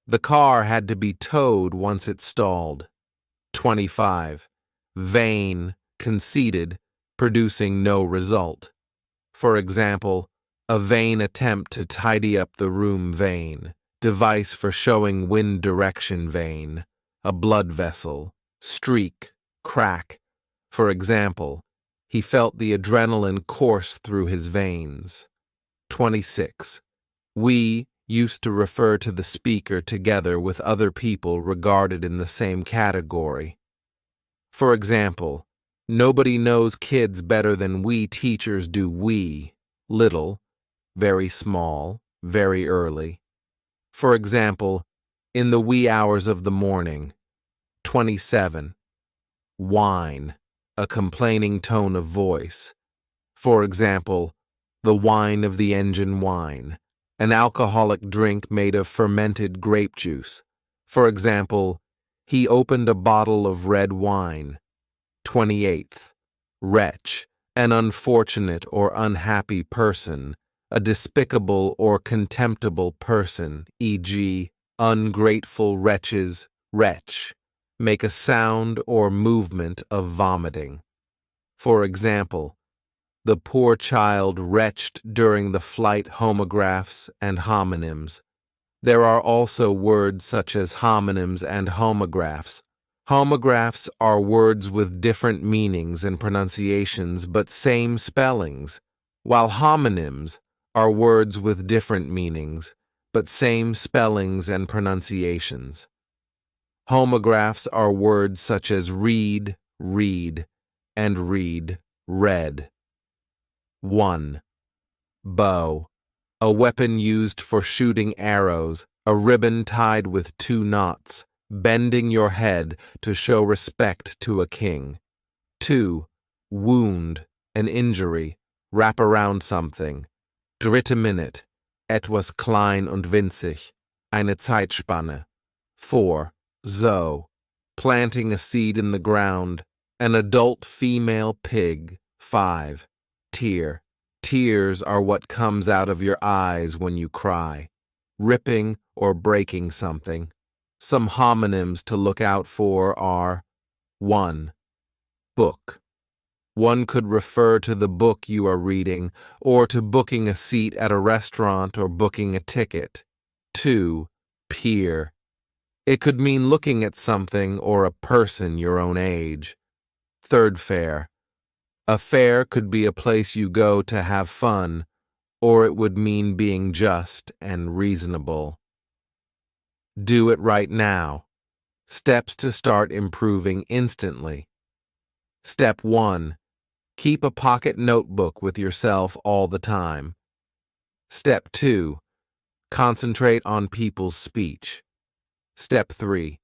the car had to be towed once it stalled. 25. Vain, conceited, producing no result. For example, a vain attempt to tidy up the room. Vein, device for showing wind direction. Vein, a blood vessel. Streak, crack. For example, he felt the adrenaline course through his veins. 26. We used to refer to the speaker together with other people regarded in the same category. For example, nobody knows kids better than we teachers do. We, little, very small, very early. For example, in the wee hours of the morning. 27. Whine, a complaining tone of voice. For example, the whine of the engine whine, an alcoholic drink made of fermented grape juice. For example, he opened a bottle of red wine. 28th. Wretch, an unfortunate or unhappy person, a despicable or contemptible person, e.g., ungrateful wretches, wretch, make a sound or movement of vomiting. For example, the poor child retched during the flight homographs and homonyms. There are also words such as homonyms and homographs. Homographs are words with different meanings and pronunciations but same spellings, while homonyms are words with different meanings but same spellings and pronunciations. Homographs are words such as read, read, and read, read. 1. Bow. A weapon used for shooting arrows, a ribbon tied with 2 knots, bending your head to show respect to a king. 2. Wound. An injury, wrap around something. Dritte Minute. Etwas klein und winzig. Eine Zeitspanne. 4. Zoe. Planting a seed in the ground. An adult female pig. 5. Tear. Tears are what comes out of your eyes when you cry. Ripping or breaking something. Some homonyms to look out for are 1. Book. One could refer to the book you are reading or to booking a seat at a restaurant or booking a ticket. 2. Peer. It could mean looking at something or a person your own age. 3rd fair. A fair could be a place you go to have fun, or it would mean being just and reasonable. Do it right now. Steps to start improving instantly. Step 1. Keep a pocket notebook with yourself all the time. Step 2. Concentrate on people's speech. Step 3.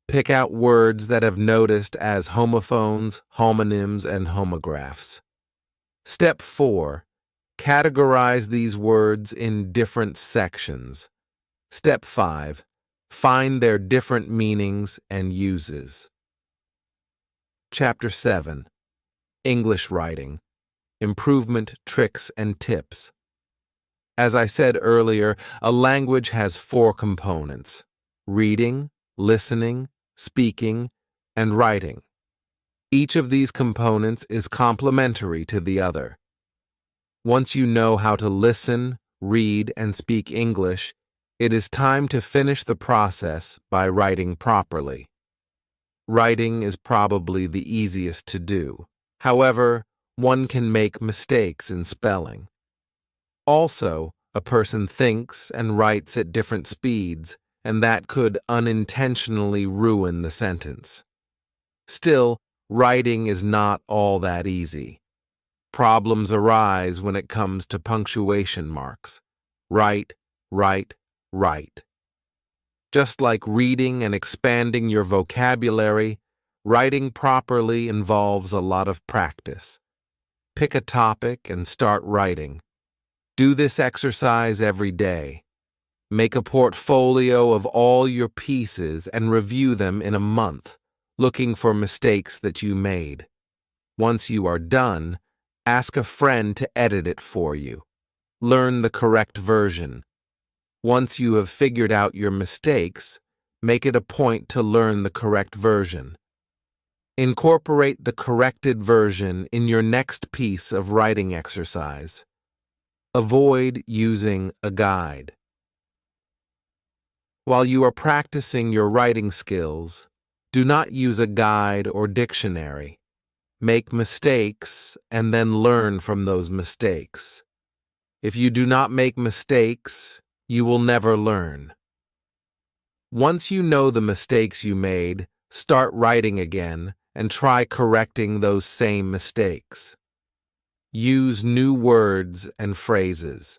Pick out words that have noticed as homophones, homonyms, and homographs. Step 4. Categorize these words in different sections. Step 5. Find their different meanings and uses. Chapter 7. English Writing. Improvement Tricks and Tips. As I said earlier, a language has 4 components: reading, listening, speaking, and writing. Each of these components is complementary to the other. Once you know how to listen, read, and speak English, it is time to finish the process by writing properly. Writing is probably the easiest to do. However, one can make mistakes in spelling. Also, a person thinks and writes at different speeds, and that could unintentionally ruin the sentence. Still, writing is not all that easy. Problems arise when it comes to punctuation marks. Write, write, write. Just like reading and expanding your vocabulary, writing properly involves a lot of practice. Pick a topic and start writing. Do this exercise every day. Make a portfolio of all your pieces and review them in a month, looking for mistakes that you made. Once you are done, ask a friend to edit it for you. Learn the correct version. Once you have figured out your mistakes, make it a point to learn the correct version. Incorporate the corrected version in your next piece of writing exercise. Avoid using a guide. While you are practicing your writing skills, do not use a guide or dictionary. Make mistakes and then learn from those mistakes. If you do not make mistakes, you will never learn. Once you know the mistakes you made, start writing again and try correcting those same mistakes. Use new words and phrases.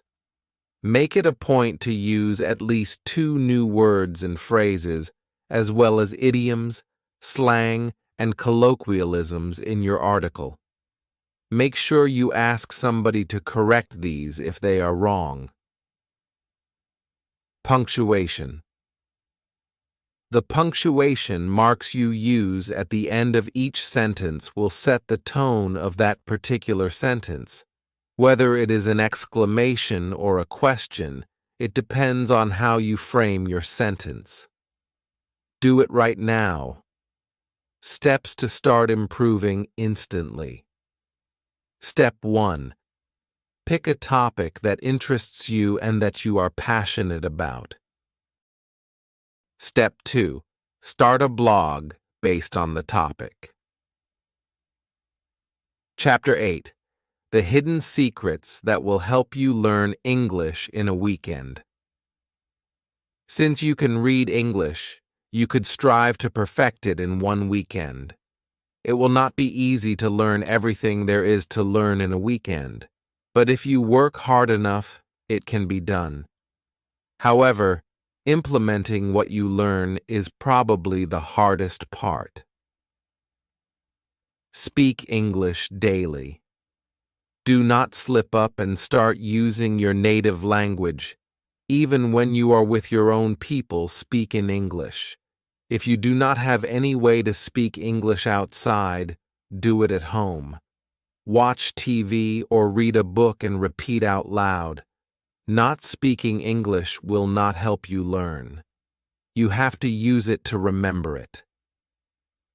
Make it a point to use at least 2 new words and phrases, as well as idioms, slang, and colloquialisms in your article. Make sure you ask somebody to correct these if they are wrong. Punctuation. The punctuation marks you use at the end of each sentence will set the tone of that particular sentence. Whether it is an exclamation or a question, it depends on how you frame your sentence. Do it right now. Steps to start improving instantly. Step 1. Pick a topic that interests you and that you are passionate about. Step 2. Start a blog based on the topic. Chapter 8. The Hidden Secrets That Will Help You Learn English in a Weekend. Since you can read English, you could strive to perfect it in one weekend. It will not be easy to learn everything there is to learn in a weekend, but if you work hard enough, it can be done. However, implementing what you learn is probably the hardest part. Speak English daily. Do not slip up and start using your native language. Even when you are with your own people, speak in English. If you do not have any way to speak English outside, do it at home. Watch TV or read a book and repeat out loud. Not speaking English will not help you learn. You have to use it to remember it.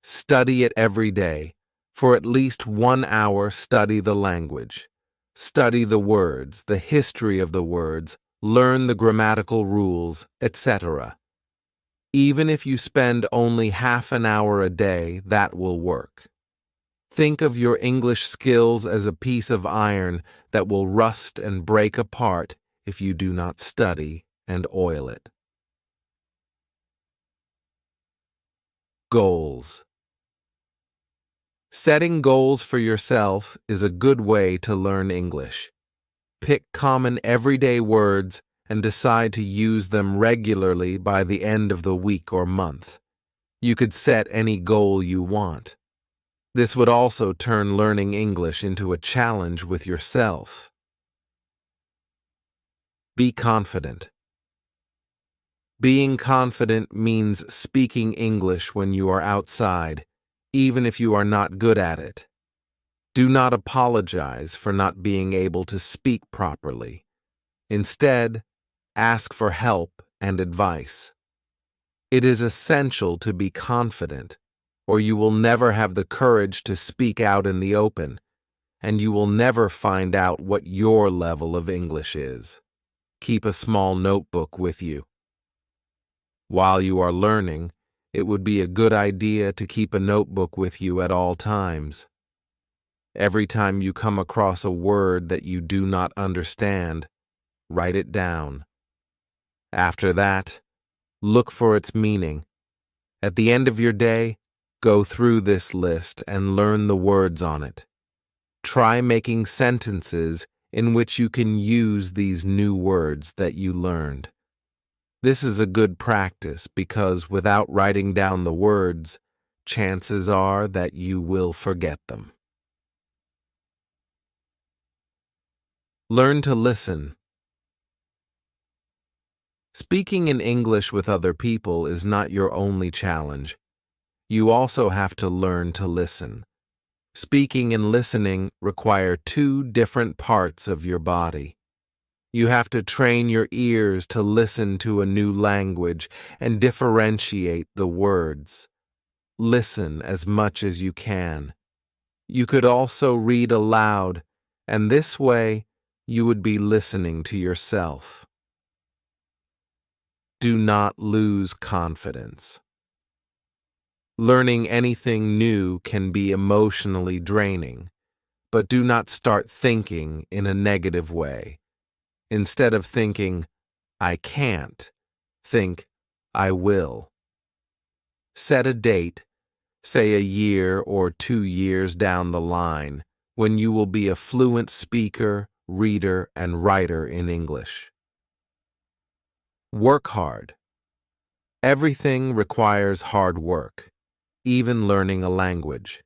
Study it every day. For at least 1 hour, study the language. Study the words, the history of the words, learn the grammatical rules, etc. Even if you spend only half an hour a day, that will work. Think of your English skills as a piece of iron that will rust and break apart if you do not study and oil it. Goals. Setting goals for yourself is a good way to learn English. Pick common everyday words and decide to use them regularly by the end of the week or month. You could set any goal you want. This would also turn learning English into a challenge with yourself. Be confident. Being confident means speaking English when you are outside, even if you are not good at it. Do not apologize for not being able to speak properly. Instead, ask for help and advice. It is essential to be confident, or you will never have the courage to speak out in the open, and you will never find out what your level of English is. Keep a small notebook with you. While you are learning, it would be a good idea to keep a notebook with you at all times. Every time you come across a word that you do not understand, write it down. After that, look for its meaning. At the end of your day, go through this list and learn the words on it. Try making sentences in which you can use these new words that you learned. This is a good practice because without writing down the words, chances are that you will forget them. Learn to listen. Speaking in English with other people is not your only challenge. You also have to learn to listen. Speaking and listening require two different parts of your body. You have to train your ears to listen to a new language and differentiate the words. Listen as much as you can. You could also read aloud, and this way you would be listening to yourself. Do not lose confidence. Learning anything new can be emotionally draining, but do not start thinking in a negative way. Instead of thinking, I can't, think, I will. Set a date, say a year or 2 years down the line, when you will be a fluent speaker, reader, and writer in English. Work hard. Everything requires hard work, even learning a language.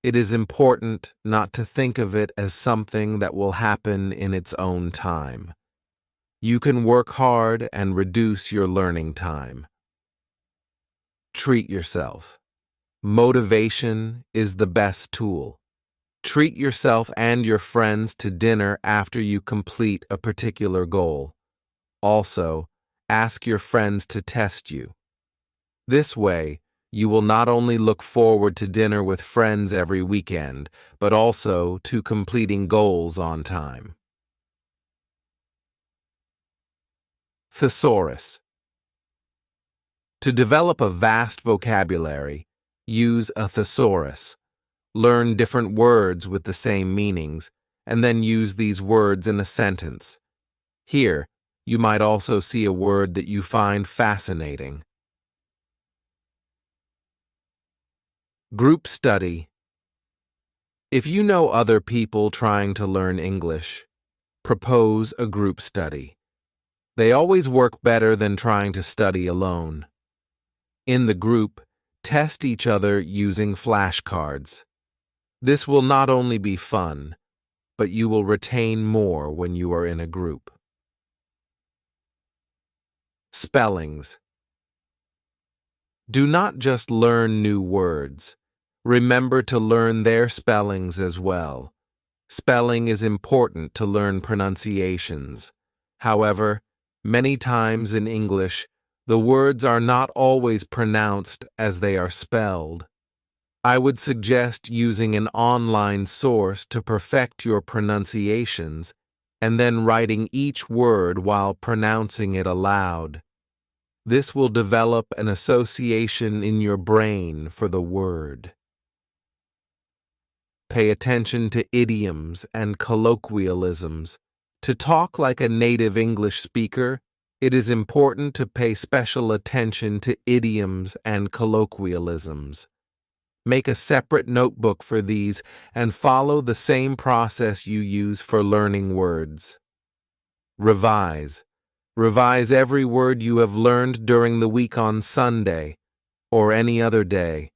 It is important not to think of it as something that will happen in its own time. You can work hard and reduce your learning time. Treat yourself. Motivation is the best tool. Treat yourself and your friends to dinner after you complete a particular goal. Also, ask your friends to test you. This way, you will not only look forward to dinner with friends every weekend, but also to completing goals on time. Thesaurus. To develop a vast vocabulary, use a thesaurus. Learn different words with the same meanings, and then use these words in a sentence. Here, you might also see a word that you find fascinating. Group study. If you know other people trying to learn English, propose a group study. They always work better than trying to study alone. In the group, test each other using flashcards. This will not only be fun, but you will retain more when you are in a group. Spellings. Do not just learn new words. Remember to learn their spellings as well. Spelling is important to learn pronunciations. However, many times in English, the words are not always pronounced as they are spelled. I would suggest using an online source to perfect your pronunciations and then writing each word while pronouncing it aloud. This will develop an association in your brain for the word. Pay attention to idioms and colloquialisms. To talk like a native English speaker, it is important to pay special attention to idioms and colloquialisms. Make a separate notebook for these and follow the same process you use for learning words. Revise. Revise every word you have learned during the week on Sunday or any other day.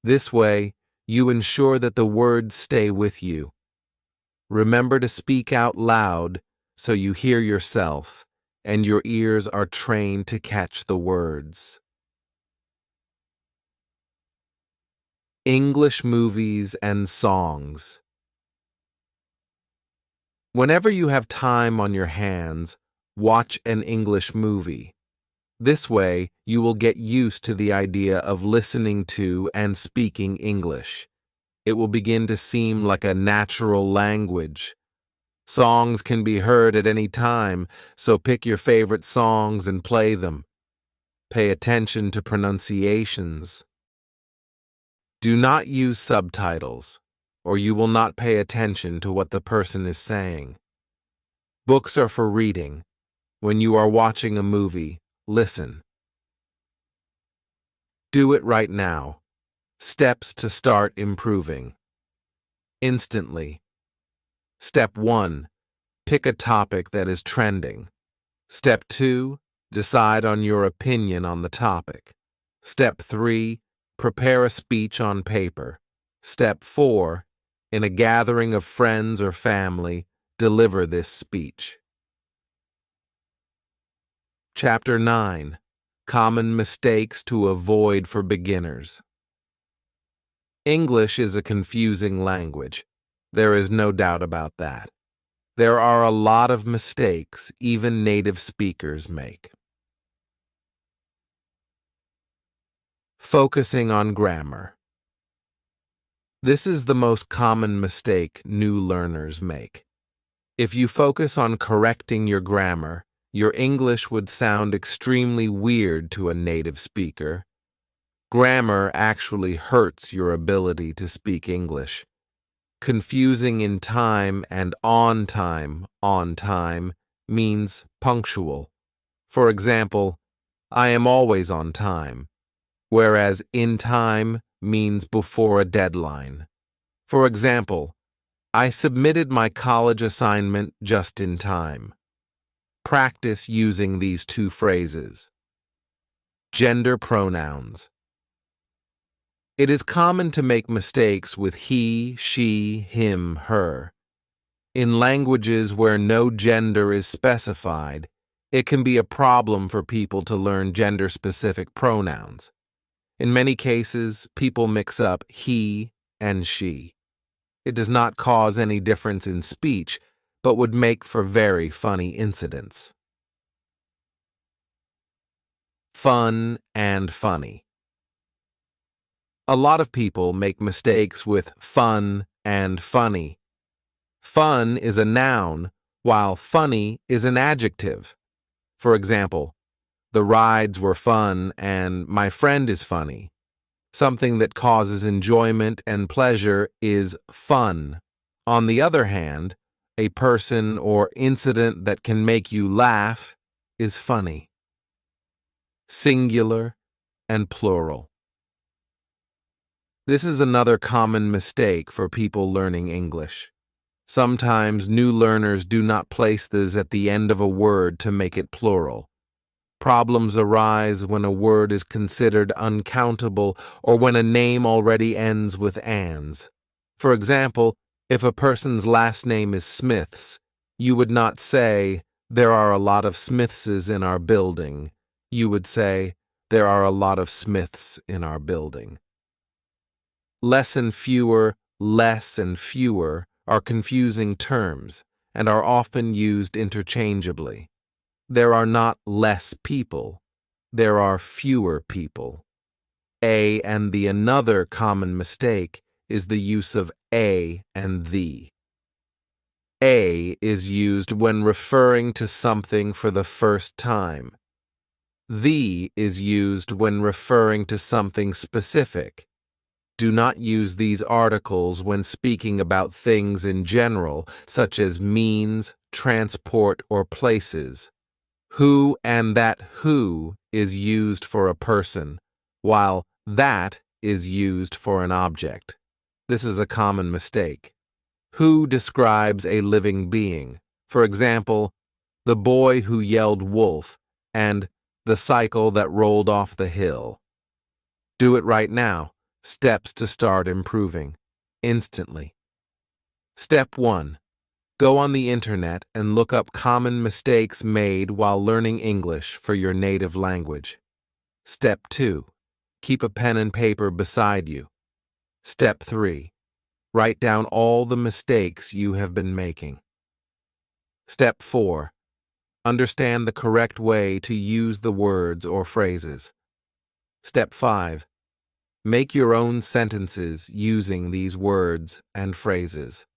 This way, you ensure that the words stay with you. Remember to speak out loud so you hear yourself and your ears are trained to catch the words. English movies and songs. Whenever you have time on your hands, watch an English movie. This way, you will get used to the idea of listening to and speaking English. It will begin to seem like a natural language. Songs can be heard at any time, so pick your favorite songs and play them. Pay attention to pronunciations. Do not use subtitles, or you will not pay attention to what the person is saying. Books are for reading. When you are watching a movie, listen. Do it right now. Steps to start improving. Instantly. Step 1. Pick a topic that is trending. Step 2. Decide on your opinion on the topic. Step 3. Prepare a speech on paper. Step 4. In a gathering of friends or family, deliver this speech. Chapter 9. Common mistakes to avoid for beginners. English is a confusing language. There is no doubt about that. There are a lot of mistakes even native speakers make. Focusing on grammar. This is the most common mistake new learners make. If you focus on correcting your grammar, your English would sound extremely weird to a native speaker. Grammar actually hurts your ability to speak English. Confusing in time and on time means punctual. For example, I am always on time, whereas in time means before a deadline. For example, I submitted my college assignment just in time. Practice using these two phrases. Gender pronouns. It is common to make mistakes with he, she, him, her. In languages where no gender is specified, it can be a problem for people to learn gender-specific pronouns. In many cases, people mix up he and she. It does not cause any difference in speech, but would make for very funny incidents. Fun and funny. A lot of people make mistakes with fun and funny. Fun is a noun, while funny is an adjective. For example, the rides were fun and my friend is funny. Something that causes enjoyment and pleasure is fun. On the other hand, a person or incident that can make you laugh is funny. Singular and plural. This is another common mistake for people learning English. Sometimes new learners do not place this at the end of a word to make it plural. Problems arise when a word is considered uncountable or when a name already ends with "ans." For example, if a person's last name is Smiths, you would not say, "There are a lot of Smithses in our building." You would say, "There are a lot of Smiths in our building." Less and fewer, less and fewer are confusing terms and are often used interchangeably. There are not less people. There are fewer people. A and the another common mistake is the use of a and the. A is used when referring to something for the first time. The is used when referring to something specific. Do not use these articles when speaking about things in general, such as means, transport, or places. Who and that who is used for a person, while that is used for an object. This is a common mistake. Who describes a living being. For example, the boy who yelled wolf and the cycle that rolled off the hill. Do it right now. Steps to start improving. Instantly. Step 1. Go on the internet and look up common mistakes made while learning English for your native language. Step 2. Keep a pen and paper beside you. Step 3. Write down all the mistakes you have been making. Step 4. Understand the correct way to use the words or phrases. Step 5. Make your own sentences using these words and phrases.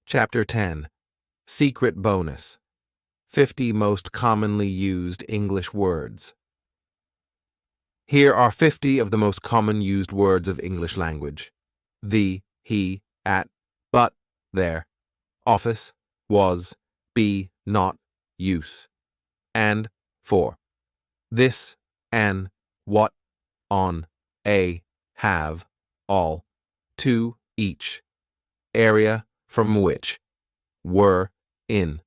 Chapter 10. Secret Bonus. 50 Most Commonly Used English Words. Here are 50 of the most common used words of English language. The, he, at, but, there, office, was, be, not, use, and, for. This, an, what, on, a, have, all, to, each, area, from which, were, in,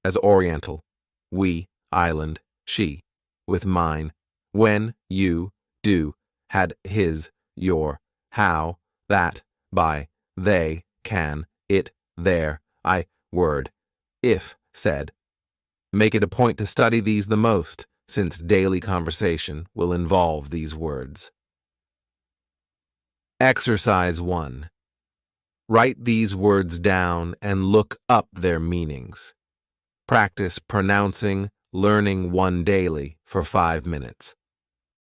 as Oriental, we, island, she, with mine, when, you, do, had, his, your, how, that, by, they, can, it, their, I, word, if, said. Make it a point to study these the most, since daily conversation will involve these words. Exercise 1. Write these words down and look up their meanings. Practice pronouncing, learning one daily for 5 minutes.